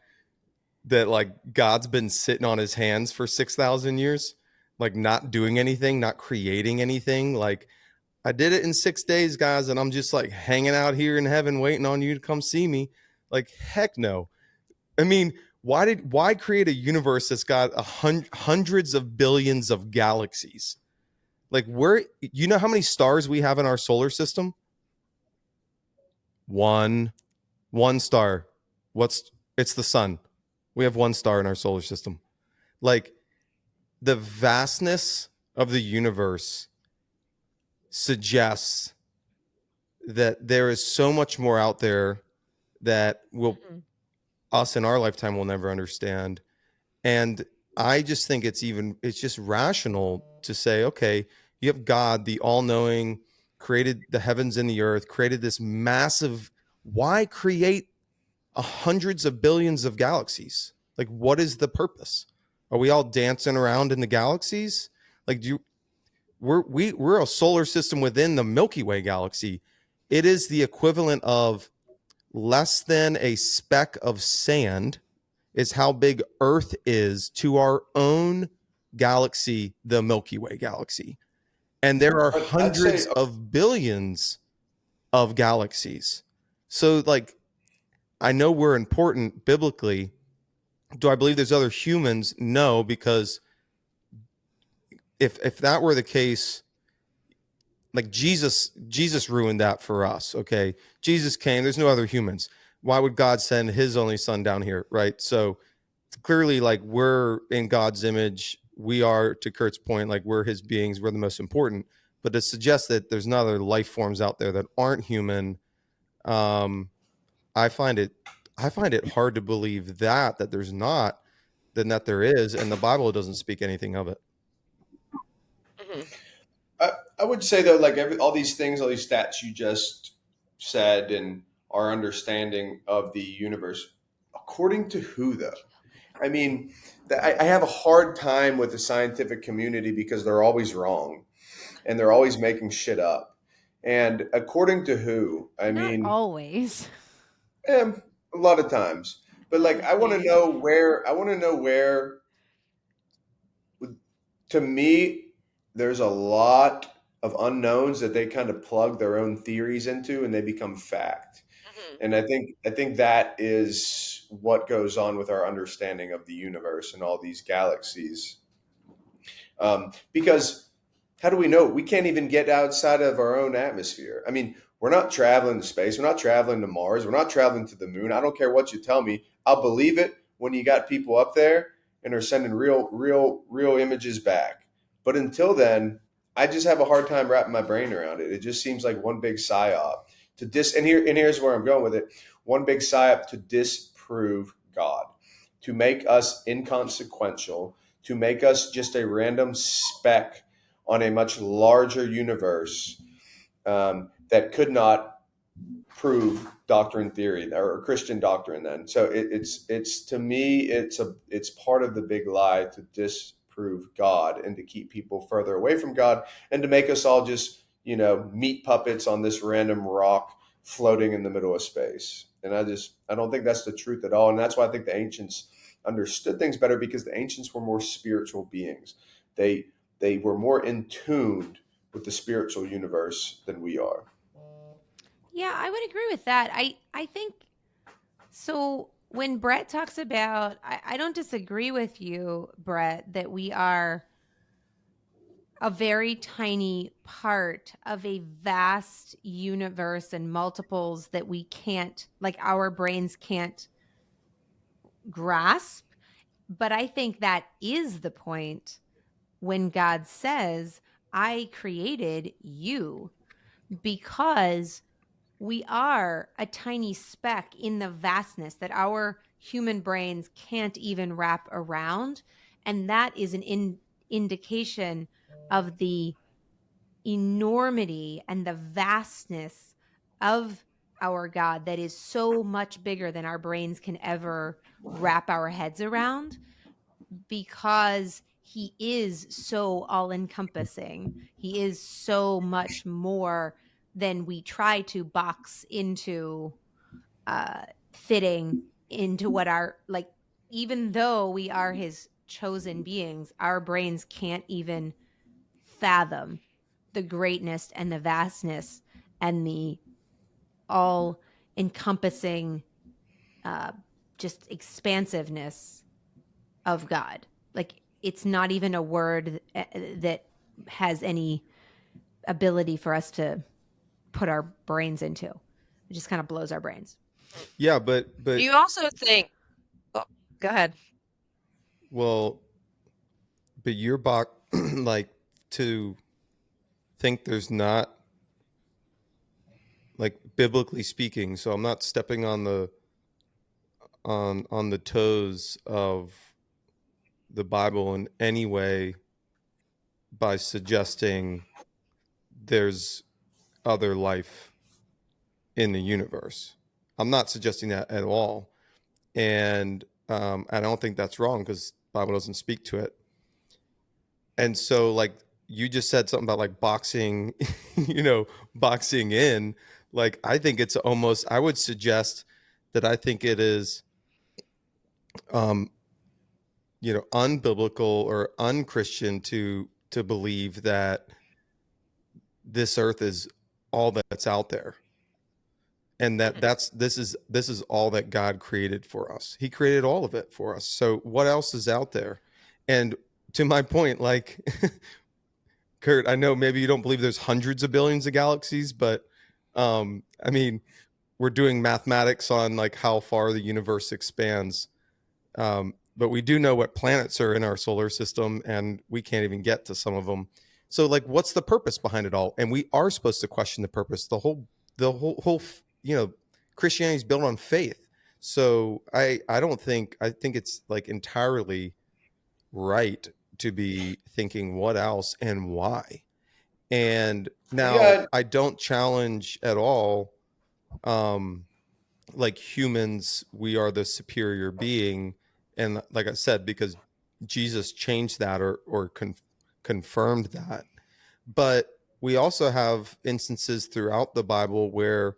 like God's been sitting on his hands for 6,000 years, like not doing anything, not creating anything. Like, I did it in 6 days, guys, and I'm just like hanging out here in heaven waiting on you to come see me. Like, heck no. I mean, why create a universe that's got hundreds of billions of galaxies? Like, you know how many stars we have in our solar system? One star. It's the sun. We have one star in our solar system. Like, the vastness of the universe suggests that there is so much more out there that us in our lifetime will never understand. And I just think it's just rational to say, okay, you have God, the all-knowing, created the heavens and the earth, created this massive, why create hundreds of billions of galaxies? Like, what is the purpose? Are we all dancing around in the galaxies? Like, we're a solar system within the Milky Way galaxy. It is the equivalent of less than a speck of sand is how big Earth is to our own galaxy, the Milky Way galaxy. And there are hundreds of billions of galaxies. So, like, I know we're important biblically. Do I believe there's other humans? No, because if that were the case, like Jesus ruined that for us. Okay, Jesus came. There's no other humans. Why would God send his only son down here? Right. So clearly, like, we're in God's image. We are, to Kurt's point, like, we're his beings. We're the most important. But to suggest that there's no other life forms out there that aren't human, I find it hard to believe that there's not, than that there is, and the Bible doesn't speak anything of it. I would say, though, like, all these things, all these stats you just said, and our understanding of the universe, according to who, though? I mean, I have a hard time with the scientific community because they're always wrong, and they're always making shit up. And according to who? I mean, Not always. a lot of times. But, like, I want to know where. To me, there's a lot of unknowns that they kind of plug their own theories into, and they become fact. And I think that is what goes on with our understanding of the universe and all these galaxies. Because how do we know? We can't even get outside of our own atmosphere. I mean, we're not traveling to space. We're not traveling to Mars. We're not traveling to the moon. I don't care what you tell me. I'll believe it when you got people up there and are sending real images back. But until then, I just have a hard time wrapping my brain around it. It just seems like one big psyop and here's where I'm going with it. One big psyop to disprove God, to make us inconsequential, to make us just a random speck on a much larger universe that could not prove doctrine theory or Christian doctrine. Then, so it's to me, it's part of the big lie to disprove God and to keep people further away from God and to make us all just, meat puppets on this random rock floating in the middle of space. And I don't think that's the truth at all. And that's why I think the ancients understood things better, because the ancients were more spiritual beings. They were more in tune with the spiritual universe than we are. Yeah, I would agree with that. I think so. When Brett talks about, I don't disagree with you, Brett, that we are a very tiny part of a vast universe and multiples that we can't, like, our brains can't grasp. But I think that is the point when God says, I created you, because we are a tiny speck in the vastness that our human brains can't even wrap around. And that is an indication of the enormity and the vastness of our God that is so much bigger than our brains can ever wrap our heads around, because he is so all-encompassing. He is so much more than we try to box into, fitting into what our, like, even though we are his chosen beings, our brains can't even fathom the greatness and the vastness and the all encompassing just expansiveness of God. Like, it's not even a word that has any ability for us to put our brains into. It just kind of blows our brains. Yeah, but You also think, oh, go ahead. well, but you're like to think there's not, like, biblically speaking. So I'm not stepping on the toes of the Bible in any way by suggesting there's other life in the universe. I'm not suggesting that at all, and I don't think that's wrong because the Bible doesn't speak to it. And so, like, you just said something about like boxing, boxing in. Like, I think it's almost, I would suggest that I think it is, unbiblical or unchristian to believe that this earth is all that's out there, and that this is all that God created for us. He created all of it for us. So what else is out there? And to my point, like, Kurt, I know maybe you don't believe there's hundreds of billions of galaxies, but I mean, we're doing mathematics on like how far the universe expands. But we do know what planets are in our solar system, and we can't even get to some of them. So, like, what's the purpose behind it all? And we are supposed to question the purpose. The whole Christianity is built on faith. So I think it's like entirely right to be thinking what else and why. And now I don't challenge at all, like, humans, we are the superior being. And like I said, because Jesus changed that or confirmed that. But we also have instances throughout the Bible where,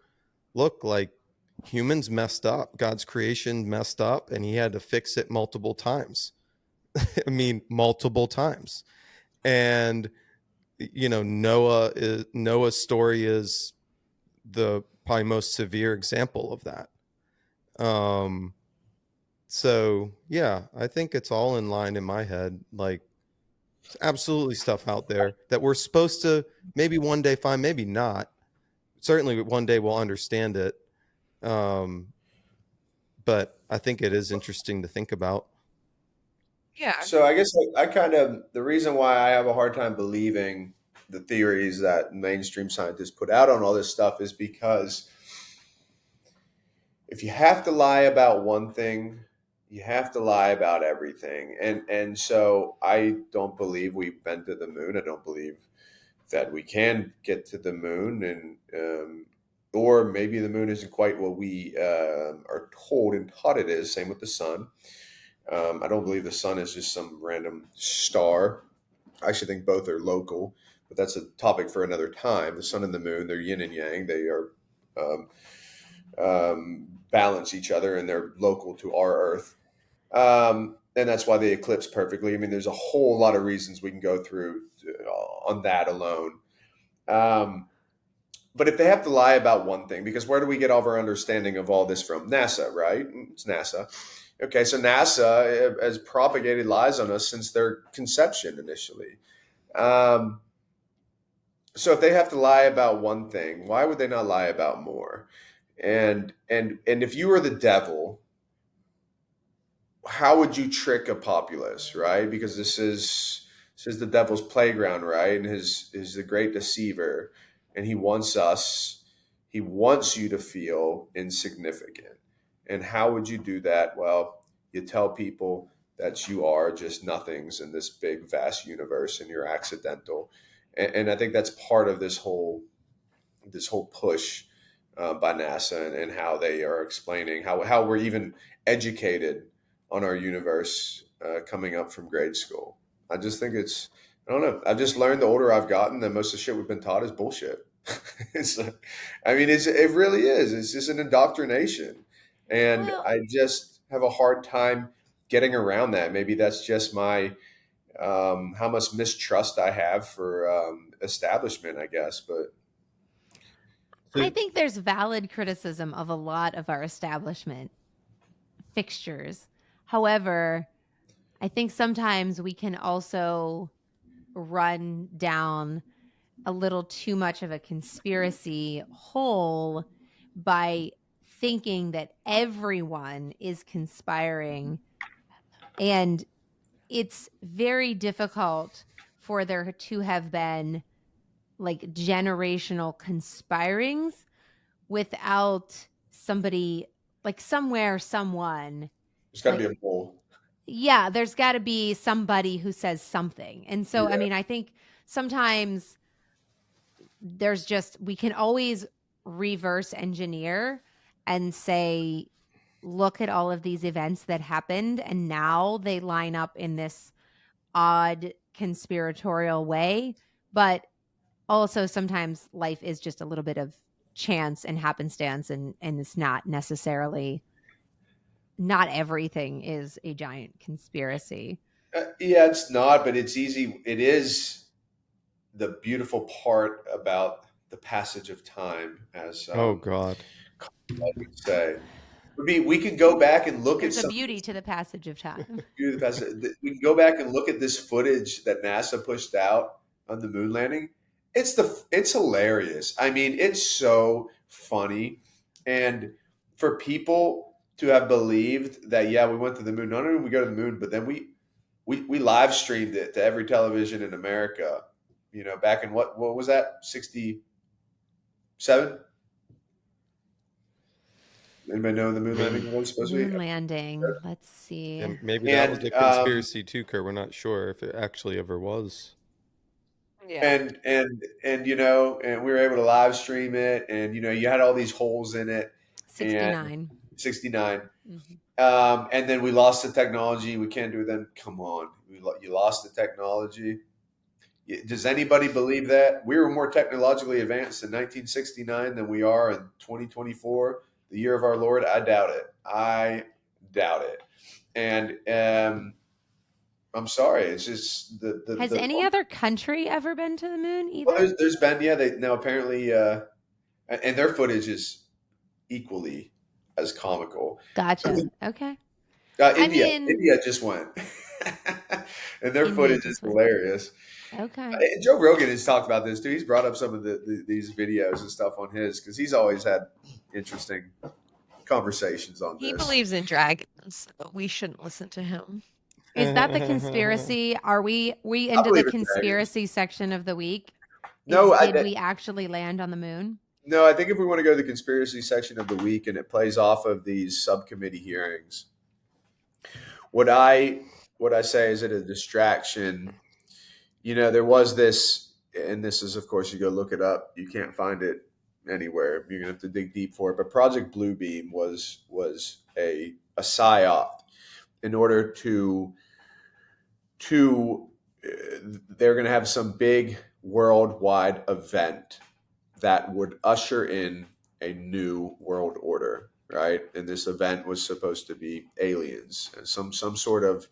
look, like, humans messed up. God's creation messed up, and he had to fix it multiple times. I mean, multiple times. And, Noah's story is the probably most severe example of that. So yeah, I think it's all in line in my head. Like, there's absolutely stuff out there that we're supposed to maybe one day find, maybe not. Certainly one day we'll understand it. But I think it is interesting to think about. Yeah. So I guess the reason why I have a hard time believing the theories that mainstream scientists put out on all this stuff is because if you have to lie about one thing, you have to lie about everything. And so I don't believe we've been to the moon. I don't believe that we can get to the moon, and or maybe the moon isn't quite what we are told and taught it is. Same with the sun. I don't believe the sun is just some random star. I actually think both are local, but that's a topic for another time. The sun and the moon, they're yin and yang. They are balance each other, and they're local to our Earth. And that's why they eclipse perfectly. I mean, there's a whole lot of reasons we can go through on that alone. But if they have to lie about one thing, because where do we get all of our understanding of all this from? NASA, right? It's NASA. Okay, so NASA has propagated lies on us since their conception initially. So if they have to lie about one thing, why would they not lie about more? And if you were the devil, how would you trick a populace, right? Because this is the devil's playground, right? And his is the great deceiver, and he wants you to feel insignificant. And how would you do that? Well, you tell people that you are just nothings in this big vast universe, and you're accidental. And I think that's part of this whole push by NASA, and how they are explaining how we're even educated on our universe coming up from grade school. I just think I don't know. I've just learned the older I've gotten that most of the shit we've been taught is bullshit. It really is. It's just an indoctrination. And Well, I just have a hard time getting around that. Maybe that's just my how much mistrust I have for establishment, I guess. But I think there's valid criticism of a lot of our establishment fixtures. However, I think sometimes we can also run down a little too much of a conspiracy hole by thinking that everyone is conspiring. And it's very difficult for there to have been like generational conspirings without somebody, like somewhere, someone. there's got to Like, be a mole. yeah, there's got to be somebody who says something. And so, I Yeah. mean, I think sometimes there's just, we can always reverse engineer and say, look at all of these events that happened, and now they line up in this odd conspiratorial way. But also, sometimes life is just a little bit of chance and happenstance, and it's not necessarily, not everything is a giant conspiracy. Yeah, it's not, but it's easy. It is the beautiful part about the passage of time, as Oh God. I would say. We could go back and look There's at a some beauty to the passage of time. we can go back and look at this footage that NASA pushed out on the moon landing. It's hilarious. I mean, it's so funny, and for people to have believed that, yeah, we went to the moon. Not only did we go to the moon, but then we live streamed it to every television in America. You know, back in what was that, 67? Anybody know when the moon landing was supposed to Moon be? landing. Let's see. And maybe that was And a conspiracy too, Kurt. We're not sure if it actually ever was. Yeah. and you know, and we were able to live stream it, and you know, you had all these holes in it. 69. 69. Mhm. And then we lost the technology. We can't do it then. Come on, you lost the technology. Does anybody believe that we were more technologically advanced in 1969 than we are in 2024, the year of our Lord? I doubt it. I doubt it. And I'm sorry. It's just Has any other country ever been to the moon either? well, there's been, yeah, they now apparently and their footage is equally as comical. Gotcha. Okay. India just went, and their India footage is just went. hilarious. Okay. And Joe Rogan has talked about this too. He's brought up some of these videos and stuff on his, because he's always had interesting conversations on He this. believes in dragons, so we shouldn't listen to him. Is that the conspiracy? Are we into the believe in conspiracy section of the week? No, Did we actually land on the moon? No, I think if we want to go to the conspiracy section of the week, and it plays off of these subcommittee hearings, what I say is it a distraction. You know, there was this, and this is, of course, you go look it up. You can't find it anywhere. You're gonna have to dig deep for it. But Project Bluebeam was a psyop in order to they're going to have some big worldwide event that would usher in a new world order, right? And this event was supposed to be aliens and some sort of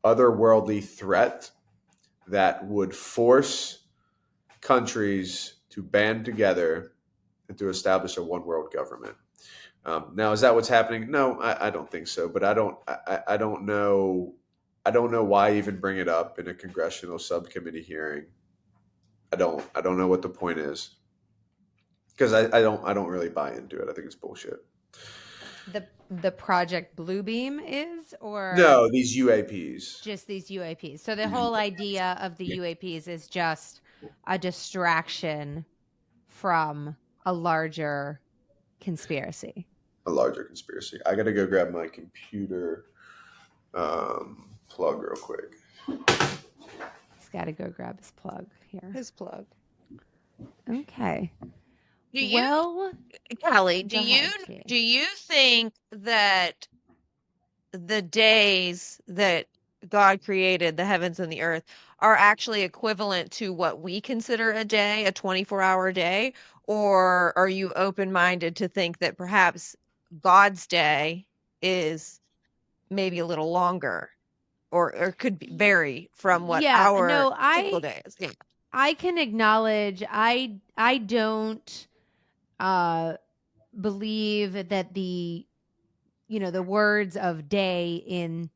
otherworldly threat that would force countries to band together and to establish a one world government. Now, is that what's happening? No, I don't think so. But I don't know. I don't know why even bring it up in a congressional subcommittee hearing. I don't know what the point is, because I don't really buy into it. I think it's bullshit. The Project Bluebeam is, or No, these UAPs. just these UAPs. So the whole idea of the UAPs is just a distraction from a larger conspiracy. A larger conspiracy. I got to go grab my computer plug real quick. He's got to go grab his plug here. His plug. Okay. Do you, Well, Callie, go ahead, T. do you think that the days that God created, the heavens and the earth, are actually equivalent to what we consider a day, a 24-hour day? Or are you open-minded to think that perhaps God's day is maybe a little longer, or could vary from what Yeah, our no, typical day is. Yeah. I can acknowledge I don't believe that the the words of day in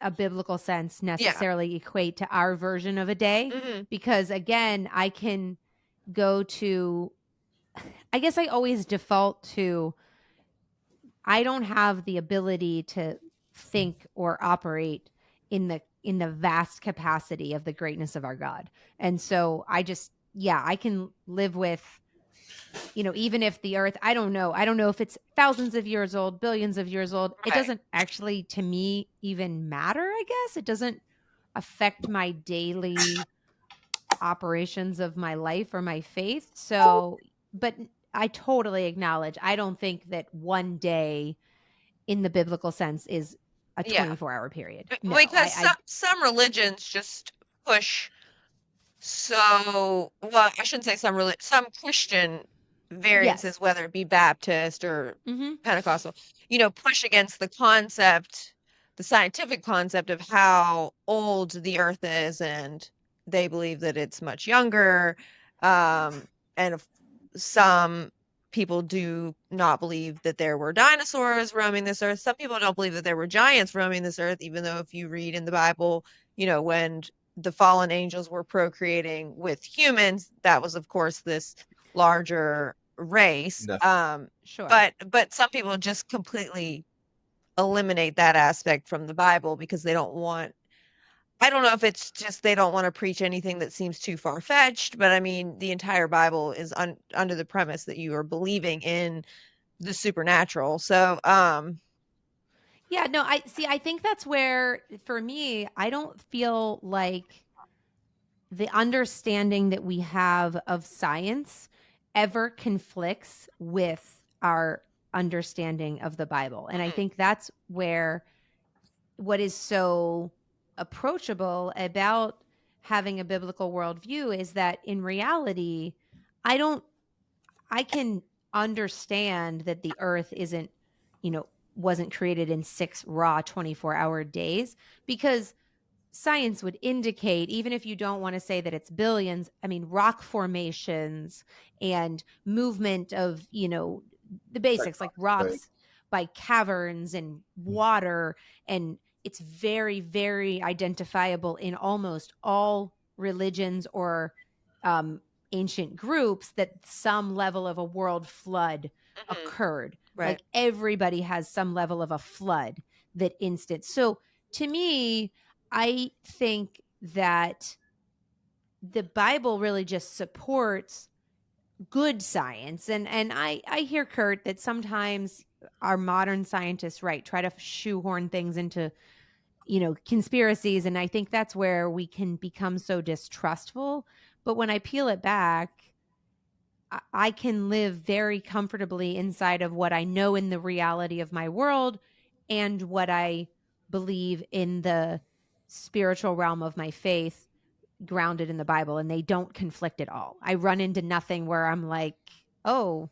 a biblical sense necessarily equate to our version of a day, Hmm. because again, I can go to, I guess I always default to, I don't have the ability to think or operate in the vast capacity of the greatness of our God. And so I just, yeah, I can live with, even if the earth, I don't know if it's thousands of years old, billions of years old. It Right. doesn't actually, to me, even matter, I guess. It doesn't affect my daily operations of my life or my faith. So, but I totally acknowledge, I don't think that one day in the biblical sense is a Yeah. 24-hour period. No, Because some religions just push so, well, I shouldn't say some Christian variances, yes. whether it be Baptist or Mm-hmm. Pentecostal, push against the scientific concept of how old the earth is, and they believe that it's much younger. And if some people do not believe that there were dinosaurs roaming this earth. Some people don't believe that there were giants roaming this earth, even though if you read in the Bible, when the fallen angels were procreating with humans, that was of course this larger race. No. Sure. But some people just completely eliminate that aspect from the Bible because they don't want, I don't know if it's just they don't want to preach anything that seems too far-fetched, but I mean the entire Bible is under the premise that you are believing in the supernatural. So Yeah, no, I think that's where, for me, I don't feel like the understanding that we have of science ever conflicts with our understanding of the Bible. And I mhm, think that's where what is so approachable about having a biblical worldview is that in reality, I don't, I can understand that the earth isn't, wasn't created in 6 raw 24-hour days, because science would indicate, even if you don't want to say that it's billions, I mean, rock formations and movement of, the basics like Right. rocks by caverns and water. And it's very, very identifiable in almost all religions or um, ancient groups that some level of a world flood mhm, occurred. right. Like everybody has some level of a flood that instant. So to me, I think that the Bible really just supports good science. And I hear, Kurt, that sometimes our modern scientists, right, try to shoehorn things into, conspiracies. And I think that's where we can become so distrustful. But when I peel it back, I can live very comfortably inside of what I know in the reality of my world and what I believe in the spiritual realm of my faith, grounded in the Bible, and they don't conflict at all. I run into nothing where I'm like, oh,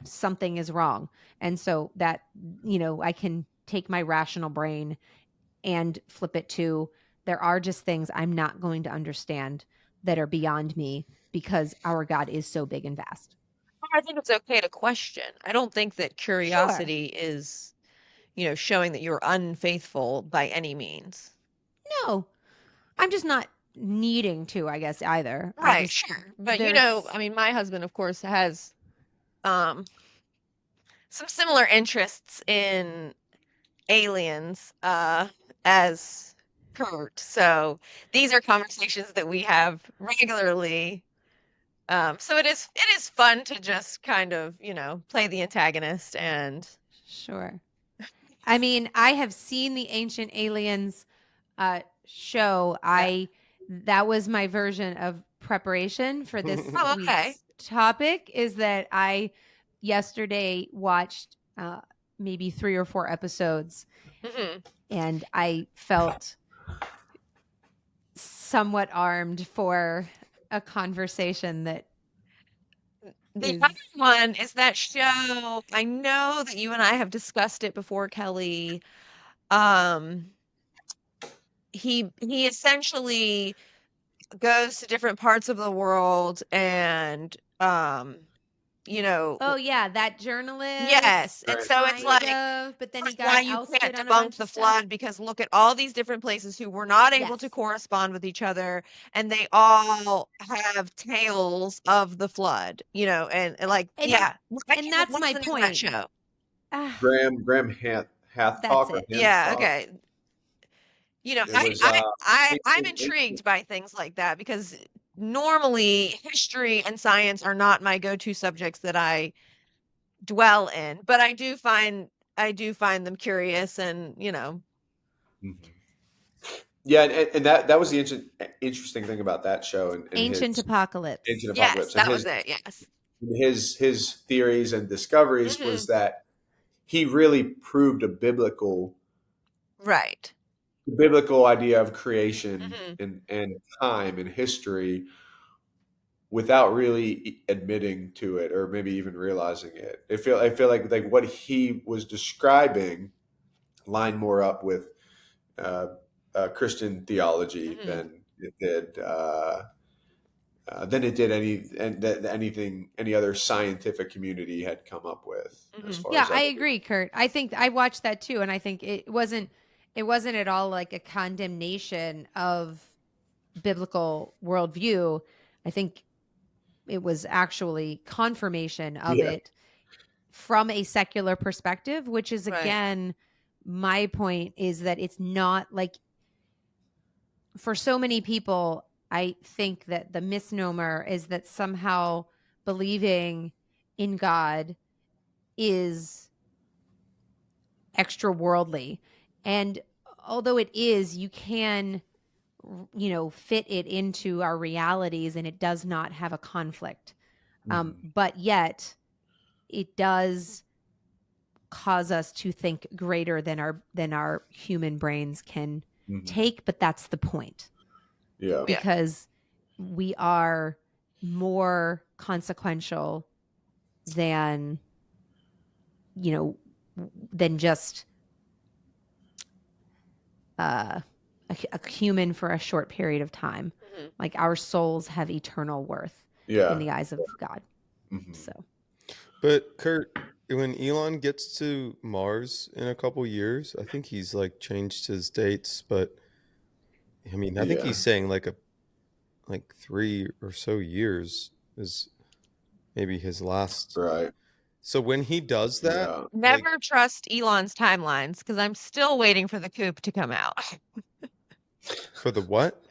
something is wrong. And so that, I can take my rational brain and flip it to, there are just things I'm not going to understand that are beyond me because our God is so big and vast. I think it's okay to question. I don't think that Sure. curiosity is, showing that you're unfaithful by any means. No, I'm just not needing to, I guess, either. I Right, just, sure. But there's, I mean, my husband, of course, has um some similar interests in aliens as Kurt. So these are conversations that we have regularly. So it is fun to just kind of, play the antagonist and sure. I mean, I have seen the Ancient Aliens show. yeah. That was my version of preparation for this Oh, okay. week's topic, is that I yesterday watched maybe 3 or 4 episodes, Hmm. and I felt somewhat armed for a conversation that The is other one is that show. I know that you and I have discussed it before, Kelly. um he essentially goes to different parts of the world and you know Oh yeah, that journalist, yes, and Right. so it's kind like of, but then he why got you can't ousted on a debunk bunch the of stuff. flood because look at all these different places who were not able to Yes. correspond with each other, and they all have tales of the flood, and like, And yeah, I and can't, that's what's my the name of that point. show? Ah, Graham that's Hathcock or it. Yeah, Hancock. okay. It was I'm ancient, intrigued by things like that because normally history and science are not my go-to subjects that I dwell in, but I do find them curious and, Mhm. Yeah, and that was the interesting thing about that show and Ancient his Apocalypse. Ancient yes, Apocalypse and that was it. Yes. his theories and discoveries Hmm. was that he really proved a Right. biblical idea of creation Hmm. and time and history without really admitting to it or maybe even realizing it. I feel like what he was describing lined more up with uh, Christian theology Hmm. than it did anything any other scientific community had come up with as Hmm. far Yeah, as I evolution. agree, Kurt. I think I watched that too, and I think it wasn't at all like a condemnation of biblical worldview. I think it was actually confirmation of Yeah. it from a secular perspective, which is Right. again my point is that it's not like for so many people, I think that the misnomer is that somehow believing in God is extra worldly. And although it is, you can, fit it into our realities and it does not have a conflict. Mhm. But yet it does cause us to think greater than our human brains can Mhm. take, but that's the point. Yeah. Yeah. Because we are more consequential than you know than just uh, a human for a short period of time. Hmm. Like our souls have eternal worth in Yeah. the eyes of God. Mhm. So But Kurt, when Elon gets to Mars in a couple years, I think he's like changed his dates, but I mean, I think Yeah. he's saying like 3 or so years is maybe his last. Right. So when he does that, Yeah. like Never trust Elon's timelines because I'm still waiting for the coupe to come out. for the what?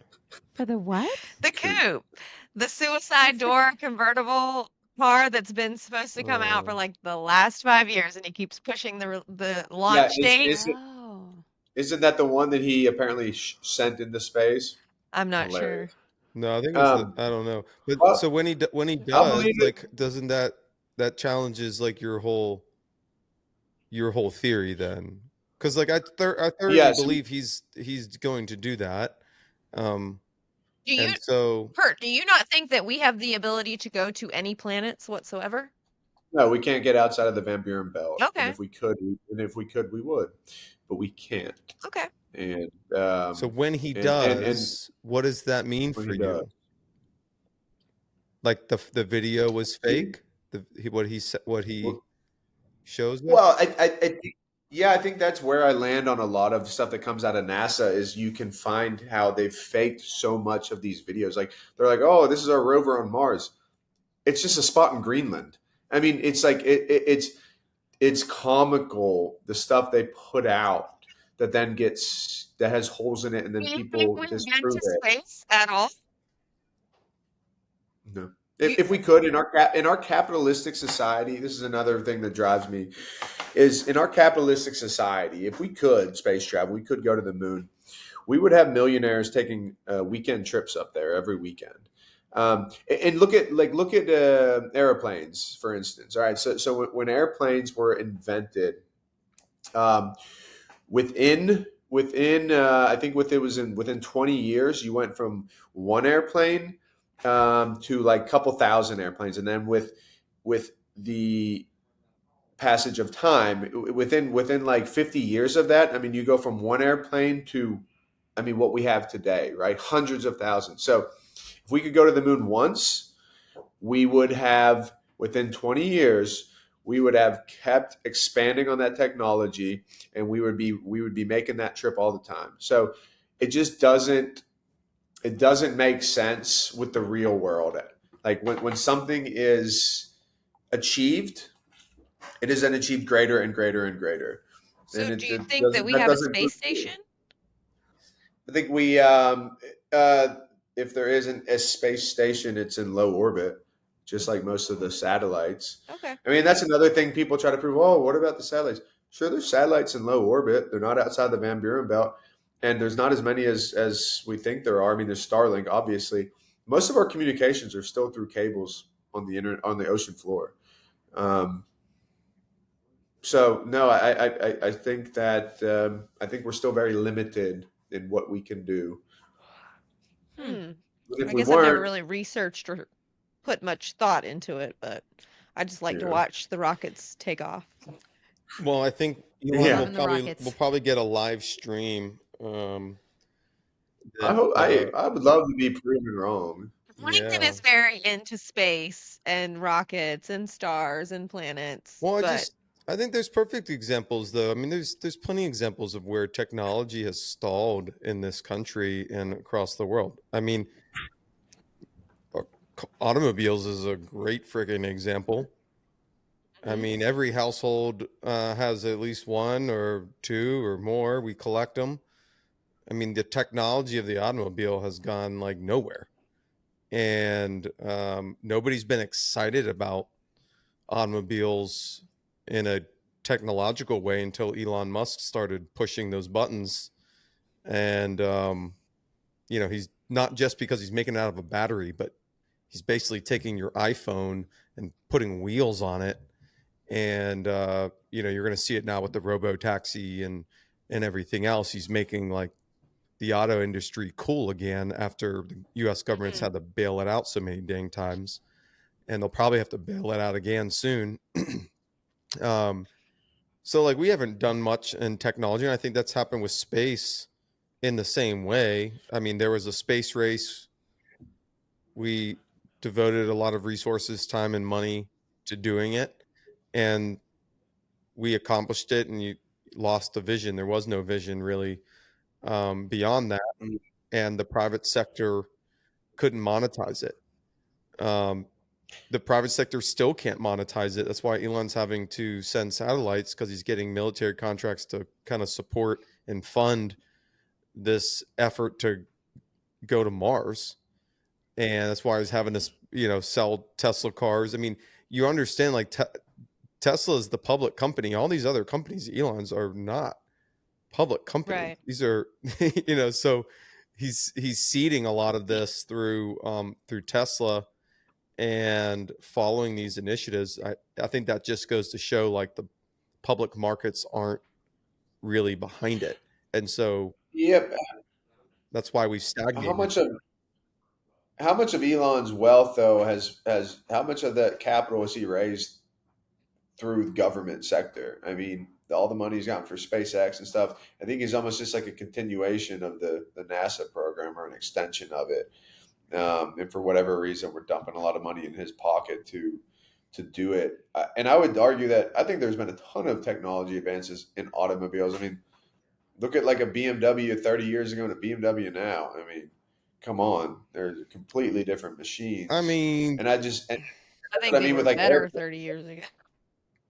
for the what? The Cool. coupe, the suicide What's the door convertible car that's been supposed to come out for Oh, like the last 5 years, and he keeps pushing the Yeah. launch date. Oh, Isn't that the one that he apparently sent into space? I'm not Hilarious. sure. no, I think it's Um. I don't know. But Well, so when he I'll does, believe it. like, doesn't that challenges like your whole theory then? Because like I thoroughly Yes. believe he's going to do that. Um, Do you, and so Kurt? Do you not think that we have the ability to go to any planets whatsoever? No, we can't get outside of the Van Buren Belt, and Okay. if we could, we would, but we can't. Okay. And so when he and does, what does that mean when for he does, you? Like the video was fake? What he shows us? well, I think, yeah, I think that's where I land on a lot of stuff that comes out of NASA is you can find how they've faked so much of these videos. Like they're like, oh, this is our rover on Mars. It's just a spot in Greenland. I mean, it's like it's comical the stuff they put out that has holes in it, and Do then you think people we've been disprove to it. space at all? No. You, If we could in our capitalistic society, this is another thing that drives me is in our capitalistic society, if we could space travel, we could go to the moon. We would have millionaires taking weekend trips up there every weekend. And look at airplanes, for instance. All right, so when airplanes were invented, um, within I think within 20 years, you went from one airplane to like a couple thousand airplanes, and then with the passage of time, within like 50 years of that, I mean, you go from one airplane to, I mean, what we have today, right? Hundreds of thousands. So if we could go to the moon once, we would have, within 20 years, we would have kept expanding on that technology, and we would be making that trip all the time. So it just doesn't make sense with the real world. Like when something is achieved, it is then achieved greater and greater and greater. So And do you think that we that have a doesn't. space station? I think if there isn't a space station, it's in low orbit, just like most of the satellites. Okay. I mean, that's another thing people try to prove. Oh, what about the satellites? Sure, there's satellites in low orbit. They're not outside the Van Buren belt, and there's not as many as we think there are. I mean, there's Starlink, obviously. Most of our communications are still through cables on the internet, on the ocean floor. So no, I think that I think we're still very limited in what we can do. But if I we guess I've never weren't, really researched or put much thought into it, but I just like to Yeah. watch the rockets take off. Well, I think Elon Yeah. Loving the rockets. we'll probably get a live stream. I hope that, I would love to be proven wrong. Plankton Yeah. is very into space and rockets and stars and planets. Well, but I think there's perfect examples, though. I mean, there's plenty of examples of where technology has stalled in this country and across the world. I mean, automobiles is a great freaking example. I mean, every household has at least one or two or more. We collect them. I mean, the technology of the automobile has gone like nowhere, and nobody's been excited about automobiles in a technological way until Elon Musk started pushing those buttons. And you know, he's not just because he's making it out of a battery, but he's basically taking your iPhone and putting wheels on it. And you know, you're going to see it now with the robo taxi and everything else. He's making like the auto industry cool again after the US government's had to bail it out so many dang times, and they'll probably have to bail it out again soon. So like we haven't done much in technology, and I think that's happened with space in the same way. I mean, there was a space race. We devoted a lot of resources, time, and money to doing it, and we accomplished it, and you lost the vision. There was no vision really beyond that, and the private sector couldn't monetize it. The private sector still can't monetize it. That's why Elon's having to send satellites, because he's getting military contracts to kind of support and fund this effort to go to Mars. And that's why he's having to, you know, sell Tesla cars. I mean, you understand, like Tesla is the public company. All these other companies, Elon's, are not public companies. Right. These are, you know, so he's seeding a lot of this through Tesla and following these initiatives. I think that just goes to show like the public markets aren't really behind it. And so Yep. that's why we've stagnated. How much of Elon's wealth though has how much of that capital has he raised through the government sector? I mean, all the money he's gotten for SpaceX and stuff, I think is almost just like a continuation of the NASA program or an extension of it. And for whatever reason, we're dumping a lot of money in his pocket to do it. And I would argue that I think there's been a ton of technology advances in automobiles. I mean, look at like a BMW 30 years ago and a BMW now. I mean, come on, they're completely different machines. I mean, and I think they mean were with like better 30 years ago.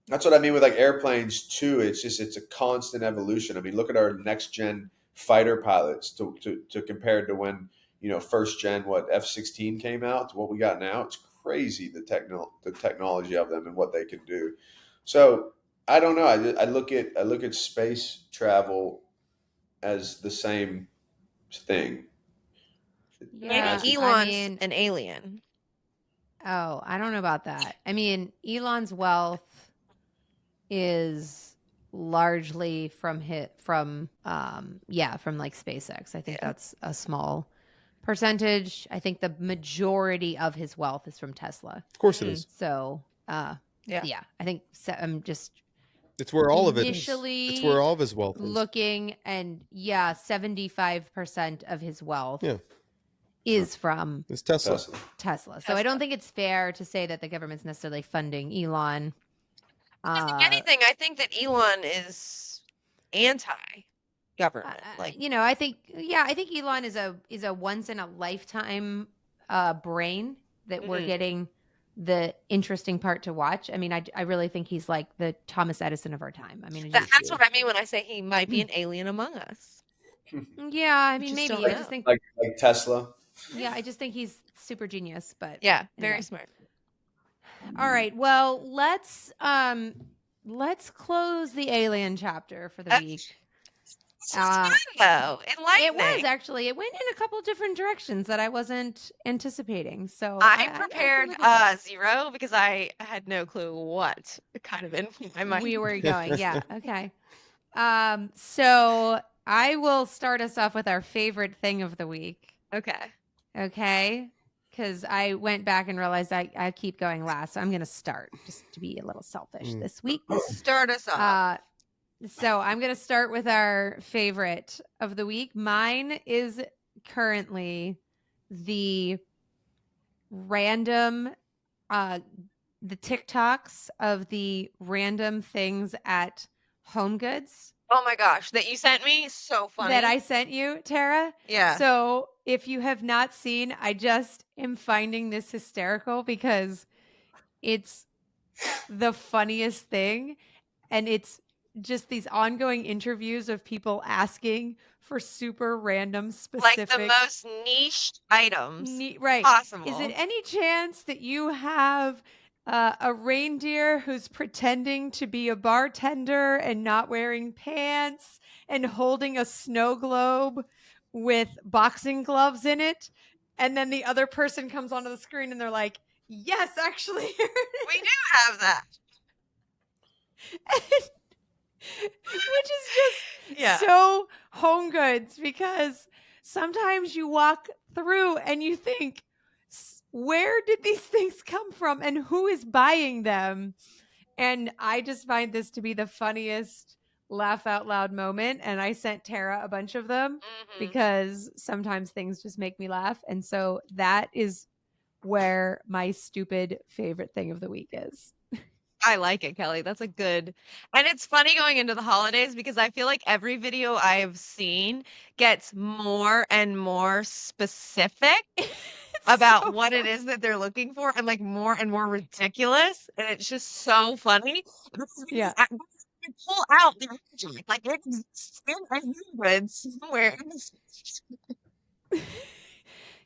That's what I mean with like airplanes too. It's a constant evolution. I mean, look at our next gen fighter pilots to compare to when, you know, first gen F-16 came out to what we got now. It's crazy the technology of them and what they can do. So I don't know. I look at space travel as the same thing. Yeah, Maybe Elon's an alien. Oh, I don't know about that. I mean, Elon's wealth is largely from like SpaceX. I think that's a small percentage. I think the majority of his wealth is from Tesla. of course it is. So, Yeah, I think I'm just It's where all of it is. initially It's where all of his wealth is. looking, and 75% of his wealth Yeah. is from It's Tesla. Tesla. So I don't think it's fair to say that the government's necessarily funding Elon. If anything, I think that Elon is anti-government. Like, I think Elon is a once in a lifetime brain that we're getting the interesting part to watch. I mean, I really think he's like the Thomas Edison of our time. I mean, that's what I mean when I say he might be an alien among us. yeah, I mean, just maybe don't I know. just think like Tesla. yeah, I just think he's super genius. But Yeah, very anyway. smart. All right, well, let's close the alien chapter for the week. This is fun though. Enlightening. It was actually. It went in a couple different directions that I wasn't anticipating. So I can prepared live with that. 0 because I had no clue what kind of info I might. We were going. Yeah. Okay. So I will start us off with our favorite thing of the week. Okay. Okay. Because I went back and realized I keep going last. So I'm going to start just to be a little selfish this week. Start us off. So I'm going to start with our favorite of the week. Mine is currently the random, the TikToks of the random things at Home Goods. Oh my gosh, that you sent me, so funny. That I sent you, Tara. Yeah. So if you have not seen, I just am finding this hysterical because it's the funniest thing. And it's just these ongoing interviews of people asking for super random, specific, like the most niche items right possible. Is it any chance that you have a reindeer who's pretending to be a bartender and not wearing pants and holding a snow globe with boxing gloves in it? And then the other person comes onto the screen and they're like, yes, actually. We do have that. Which is just so Home Goods, because sometimes you walk through and you think, where did these things come from and who is buying them? And I just find this to be the funniest laugh out loud moment. And I sent Tara a bunch of them because sometimes things just make me laugh. And so that is where my stupid favorite thing of the week is. I like it, Kelly. That's a good. And it's funny going into the holidays because I feel like every video I have seen gets more and more specific about what it is that they're looking for, and like more and more ridiculous. And it's just so funny. Yeah. I pull out the object. Like it's still a human somewhere.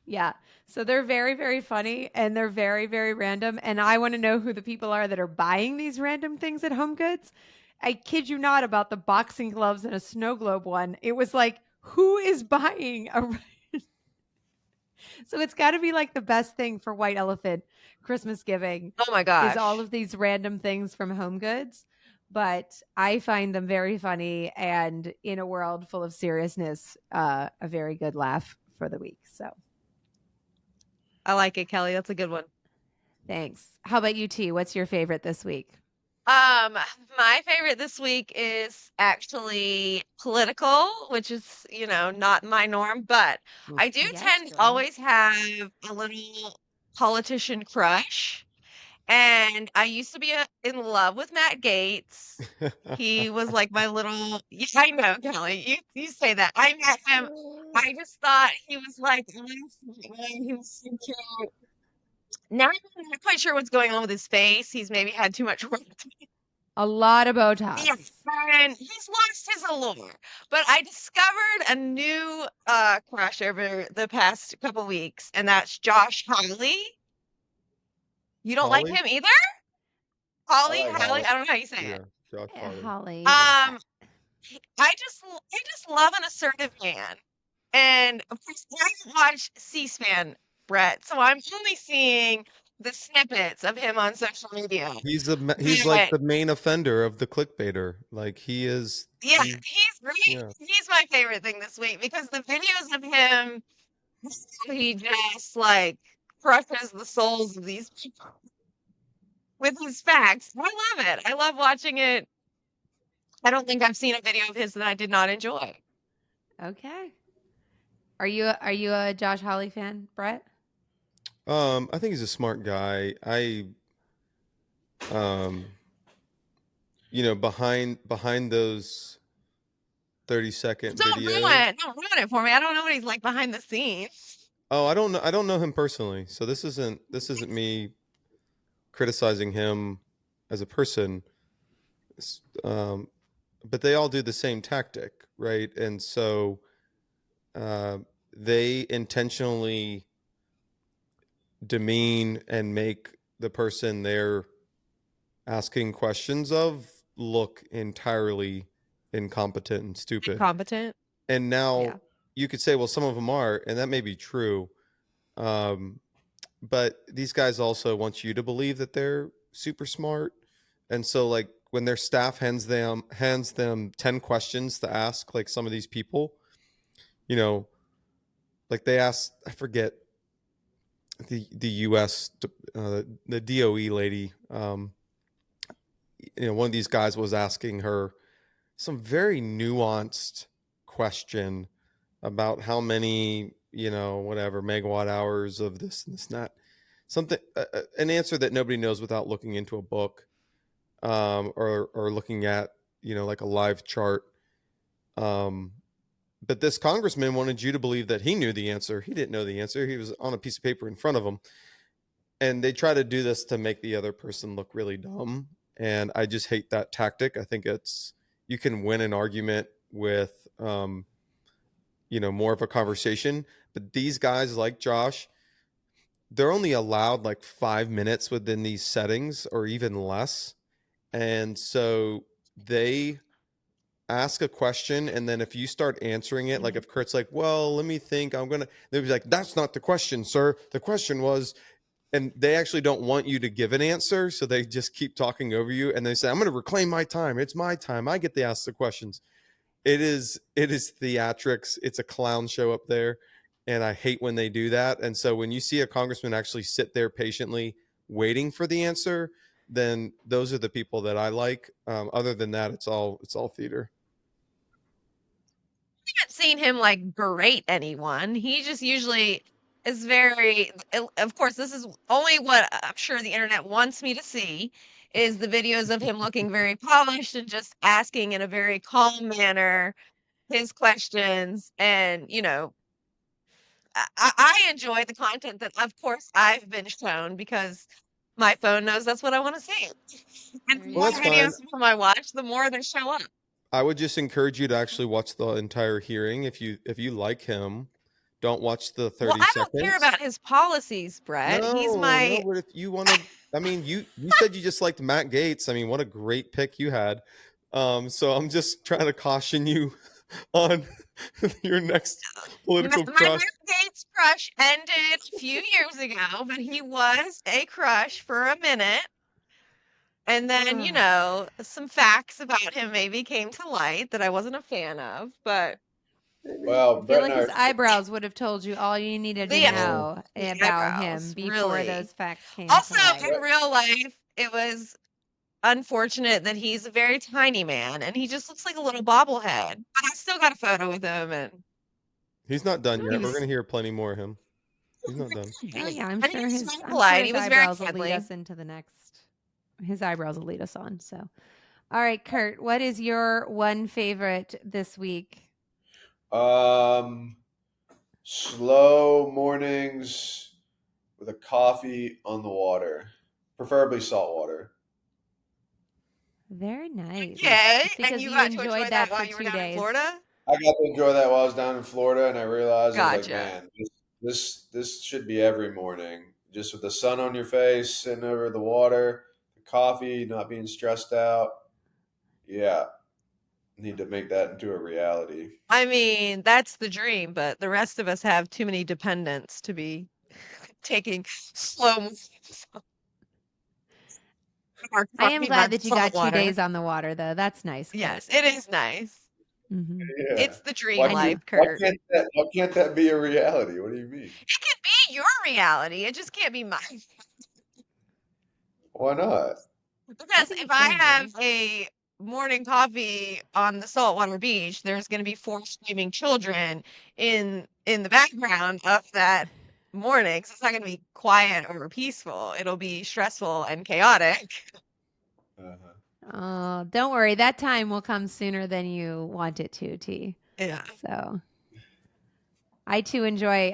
Yeah. So they're very, very funny and they're very, very random. And I want to know who the people are that are buying these random things at Home Goods. I kid you not about the boxing gloves and a snow globe one. It was like, who is buying a. So it's got to be like the best thing for White Elephant Christmas giving. Oh my gosh. Is all of these random things from Home Goods. But I find them very funny, and in a world full of seriousness, a very good laugh for the week. So I like it, Kelly. That's a good one. Thanks. How about you, T? What's your favorite this week? My favorite this week is actually political, which is, not my norm, but I do tend to always have a little politician crush. And I used to be in love with Matt Gaetz. He was like my little. Yeah, I know, Kelly. You say that. I met him. I just thought he was like, he was so cute. Now I'm not quite sure what's going on with his face. He's maybe had too much work. A lot of Botox. Yes, and he's lost his allure. But I discovered a new crush over the past couple weeks, and that's Josh Hawley. You don't like him either? Hawley? I don't know how you say it. Josh Hawley. I just love an assertive man. And of course, I watch C-SPAN, Brett, so I'm only seeing the snippets of him on social media. He's like the main offender of the clickbaiter. Like he is. Yeah, he's great. Yeah. He's my favorite thing this week because the videos of him, he just like crushes the souls of these people. with his facts. I love it. I love watching it. I don't think I've seen a video of his that I did not enjoy. Okay. Are you a Josh Hawley fan, Brett? I think he's a smart guy. Behind those 30-second Don't ruin videos. it. Don't ruin it for me. I don't know what he's like behind the scenes. Oh, I don't know him personally, so this isn't me criticizing him as a person. But they all do the same tactic, right? And so they intentionally demean and make the person they're asking questions of look entirely incompetent and stupid. Incompetent. And now Yeah. you could say, well, some of them are, and that may be true. But these guys also want you to believe that they're super smart. And so like when their staff hands them 10 questions to ask, like some of these people, like they asked, I forget the US, the DOE lady, one of these guys was asking her some very nuanced question about how many, whatever megawatt hours of this and this and that. Something, an answer that nobody knows without looking into a book, or looking at, like a live chart. But this congressman wanted you to believe that he knew the answer. He didn't know the answer. He was on a piece of paper in front of him. And they try to do this to make the other person look really dumb. And I just hate that tactic. I think you can win an argument with, more of a conversation. But these guys like Josh, they're only allowed like 5 minutes within these settings or even less. And so they ask a question, and then if you start answering it, like if Kurt's like, well, let me think, they'll be like, that's not the question, sir. The question was, and they actually don't want you to give an answer. So they just keep talking over you. And they say, I'm going to reclaim my time. It's my time. I get to ask the questions. It is theatrics. It's a clown show up there. And I hate when they do that. And so when you see a congressman actually sit there patiently waiting for the answer, then those are the people that I like. Other than that, it's all theater. I haven't seen him like berate anyone. He just usually is very, of course, this is only what I'm sure the internet wants me to see is the videos of him looking very polished and just asking in a very calm manner his questions. And, I enjoy the content that, of course, I've been shown because my phone knows that's what I want to see. And the There more you Well, that's go. videos fine. from I watch, the more they show up. I would just encourage you to actually watch the entire hearing. If you like him, don't watch the 30 Well, I don't care seconds. about his policies, Brett. He's No, my but if you want to, I mean, you said you just liked Matt Gaetz. I mean, what a great pick you had. So I'm just trying to caution you on your next political my crush. Matt Gaetz crush ended a few years ago, but he was a crush for a minute. And then, some facts about him maybe came to light that I wasn't a fan of, but Well, I feel Brett like and I his are eyebrows would have told you all you needed to the know the about him eyebrows, before really. those facts came Also, to light. in real life, it was unfortunate that he's a very tiny man and he just looks like a little bobblehead. But I still got a photo with him and He's not done He yet. We're was, going to hear plenty more of him. He's not done. oh yeah, I'm and sure he was his so I'm polite. sure He his was very eyebrows will lead friendly. us into the next. His eyebrows will lead us on. So, all right, Kurt, what is your one favorite this week? Slow mornings with a coffee on the water, preferably salt water. Very nice. Okay, It's and because you you got to enjoy enjoyed that that while for you were 2 down in days. Florida? I got to enjoy that while I was down in Florida, and I realized I was like, Gotcha. man, this should be every morning, just with the sun on your face, sitting over the water, the coffee, not being stressed out. Yeah, need to make that into a reality. I mean, that's the dream, but the rest of us have too many dependents to be taking slow moves. Our I am coffee, our glad that you salt got 2 water. days on the water, though. That's nice. Kurt. Yes, it is nice. Mhm. Yeah. It's the dream Why life, can't, why Kurt. can't that why can't that be a reality? What do you mean? It can be your reality. It just can't be mine. Why not? Because think if you I can, have Jay. a morning coffee on the saltwater beach, there's going to be 4 screaming children in the background of that morning. So it's not going to be quiet or peaceful. It'll be stressful and chaotic. Uh-huh. Oh, don't worry. That time will come sooner than you want it to, T. Yeah. So I too enjoy,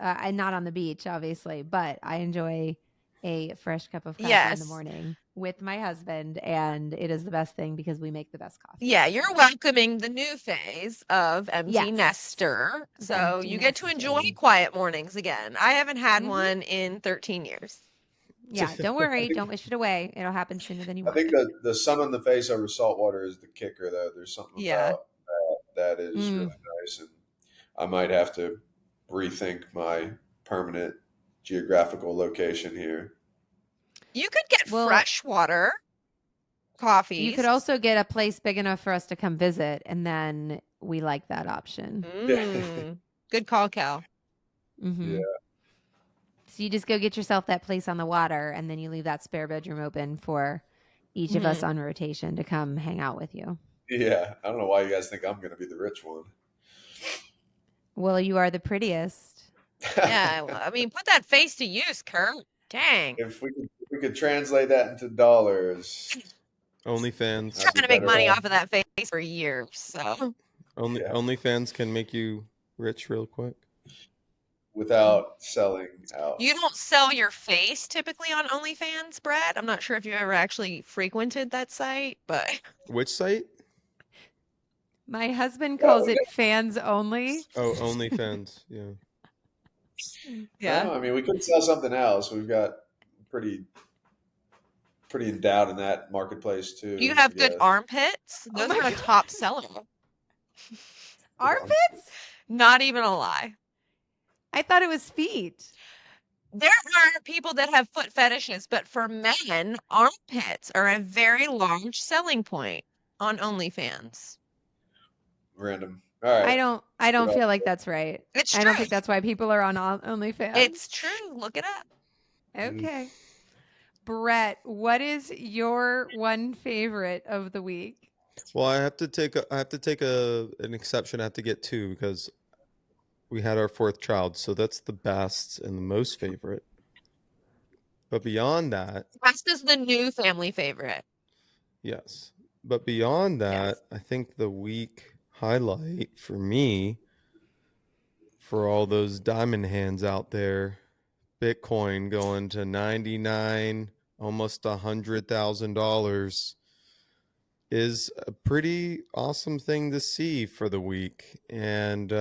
I'm not on the beach, obviously, but I enjoy a fresh cup of coffee in the Yes. morning with my husband, and it is the best thing because we make the best coffee. Yeah, you're welcoming the new phase of empty Yes. nester. Of So empty you get to enjoy nesting. quiet mornings again. I haven't had Mhm. one in 13 years. Yeah, don't worry. Don't wish it away. It'll happen sooner than you I want. think the sun on the face over salt water is the kicker, though. There's something Yeah. about that is Mm. really nice, and I might have to rethink my permanent geographical location here. You could get Well, freshwater coffees. You could also get a place big enough for us to come visit, and then we like that option. Good call, Cal. Mm-hmm. Yeah. So you just go get yourself that place on the water, and then you leave that spare bedroom open for each of us on rotation to come hang out with you. Yeah, I don't know why you guys think I'm going to be the rich one. Well, you are the prettiest. Yeah, well, I mean, put that face to use, Kurt. Dang. If we could translate that into dollars, OnlyFans. I'd be Trying to make better money off. off of that face for years. So Yeah. OnlyFans can make you rich real quick. Without selling out. you don't sell your face typically on OnlyFans, Brad. I'm not sure if you ever actually frequented that site, but Which site? My husband calls it fans only. Oh, OnlyFans. Yeah. yeah. No, I mean, we could sell something else. We've got pretty endowed in that marketplace too. You have good Yeah. armpits. Oh Those my are a God. top seller. Armpits? Not even a lie. I thought it was feet. There are people that have foot fetishes, but for men, armpits are a very large selling point on OnlyFans. Random. All right. I don't feel like that's right. It's I true. don't think that's why people are on OnlyFans. It's true. Look it up. Okay. Brett, what is your one favorite of the week? Well, I have to take an exception. I have to get two because we had our fourth child, so that's the best and the most favorite. But beyond that, Best is the new family favorite. yes. But beyond that, I think the week highlight for me, for all those diamond hands out there, Bitcoin going to 99, almost $100,000 is a pretty awesome thing to see for the week, and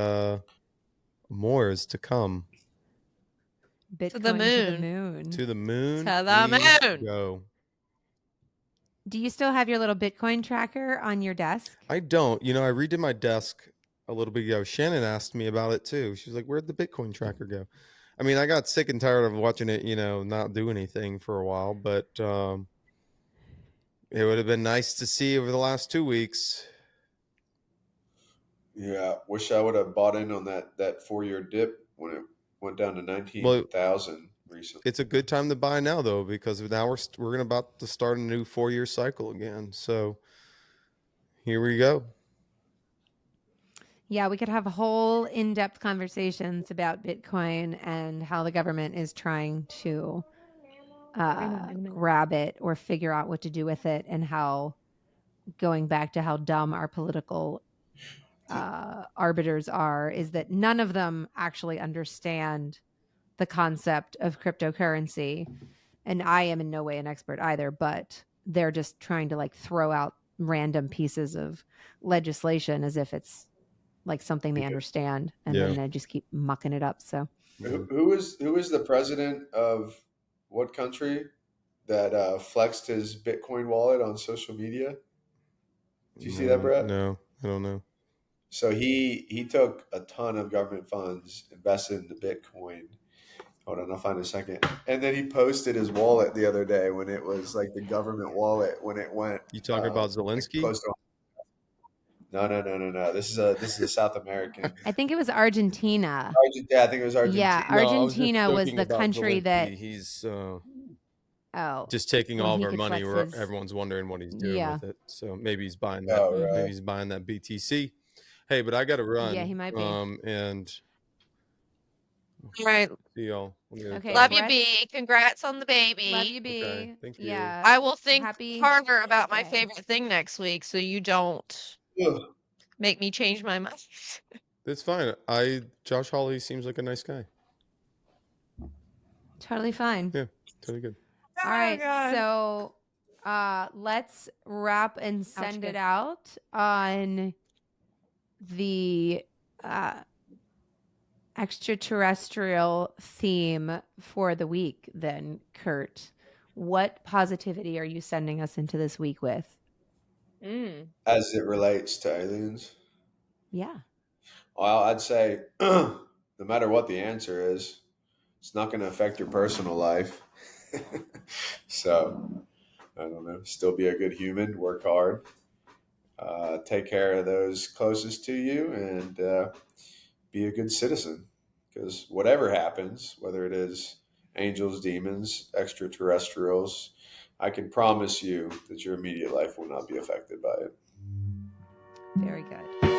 more is to come. Bitcoin To the moon. To the moon. To the we moon. Go. Do you still have your little Bitcoin tracker on your desk? I don't. You know, I redid my desk a little bit ago. Shannon asked me about it too. She was like, "Where'd the Bitcoin tracker go?" I mean, I got sick and tired of watching it, you know, not do anything for a while, but it would have been nice to see over the last 2 weeks. Yeah, wish I would have bought in on that 4-year dip when it went down to 19,000 recently. It's a good time to buy now, though, because now we're about to start a new 4-year cycle again. So here we go. Yeah, we could have whole in-depth conversations about Bitcoin and how the government is trying to grab it or figure out what to do with it, and how, going back to how dumb our political arbiters are, is that none of them actually understand the concept of cryptocurrency. And I am in no way an expert either, but they're just trying to like throw out random pieces of legislation as if it's like something they understand, and then they just keep mucking it up. So who is the president of what country that flexed his Bitcoin wallet on social media? Did you see that, Brett? No, I don't know. So he took a ton of government funds, invested into Bitcoin. Hold on, I'll find a second. And then he posted his wallet the other day when it was like the government wallet when it went. You talking about Zelensky? Like No. This is a South American. I think it was Argentina. Yeah, I think it was Argentina. Yeah, Argentina No, was the country Zelensky. that He's Oh, just taking well, all of he our could money. flex his. Everyone's wondering what he's doing Yeah. with it. So maybe he's buying that. Oh, Maybe right. he's buying that BTC. Hey, but I got to run. Yeah, he might be. And All right. see y'all. on the other Okay, side. Love you, Brett's- B. Congrats on the baby. Love you, B. Okay, thank you. Yeah. I will think Happy- harder about my okay. favorite thing next week so you don't Ugh. make me change my mind. That's fine. Josh Hawley seems like a nice guy. Totally fine. Yeah, totally good. All right. So let's wrap and send it out on the extraterrestrial theme for the week then, Kurt. What positivity are you sending us into this week with? As it relates to aliens? Yeah. Well, I'd say no matter what the answer is, it's not going to affect your personal life. So, I don't know. Still be a good human, work hard, take care of those closest to you, and be a good citizen. Because whatever happens, whether it is angels, demons, extraterrestrials, I can promise you that your immediate life will not be affected by it. Very good.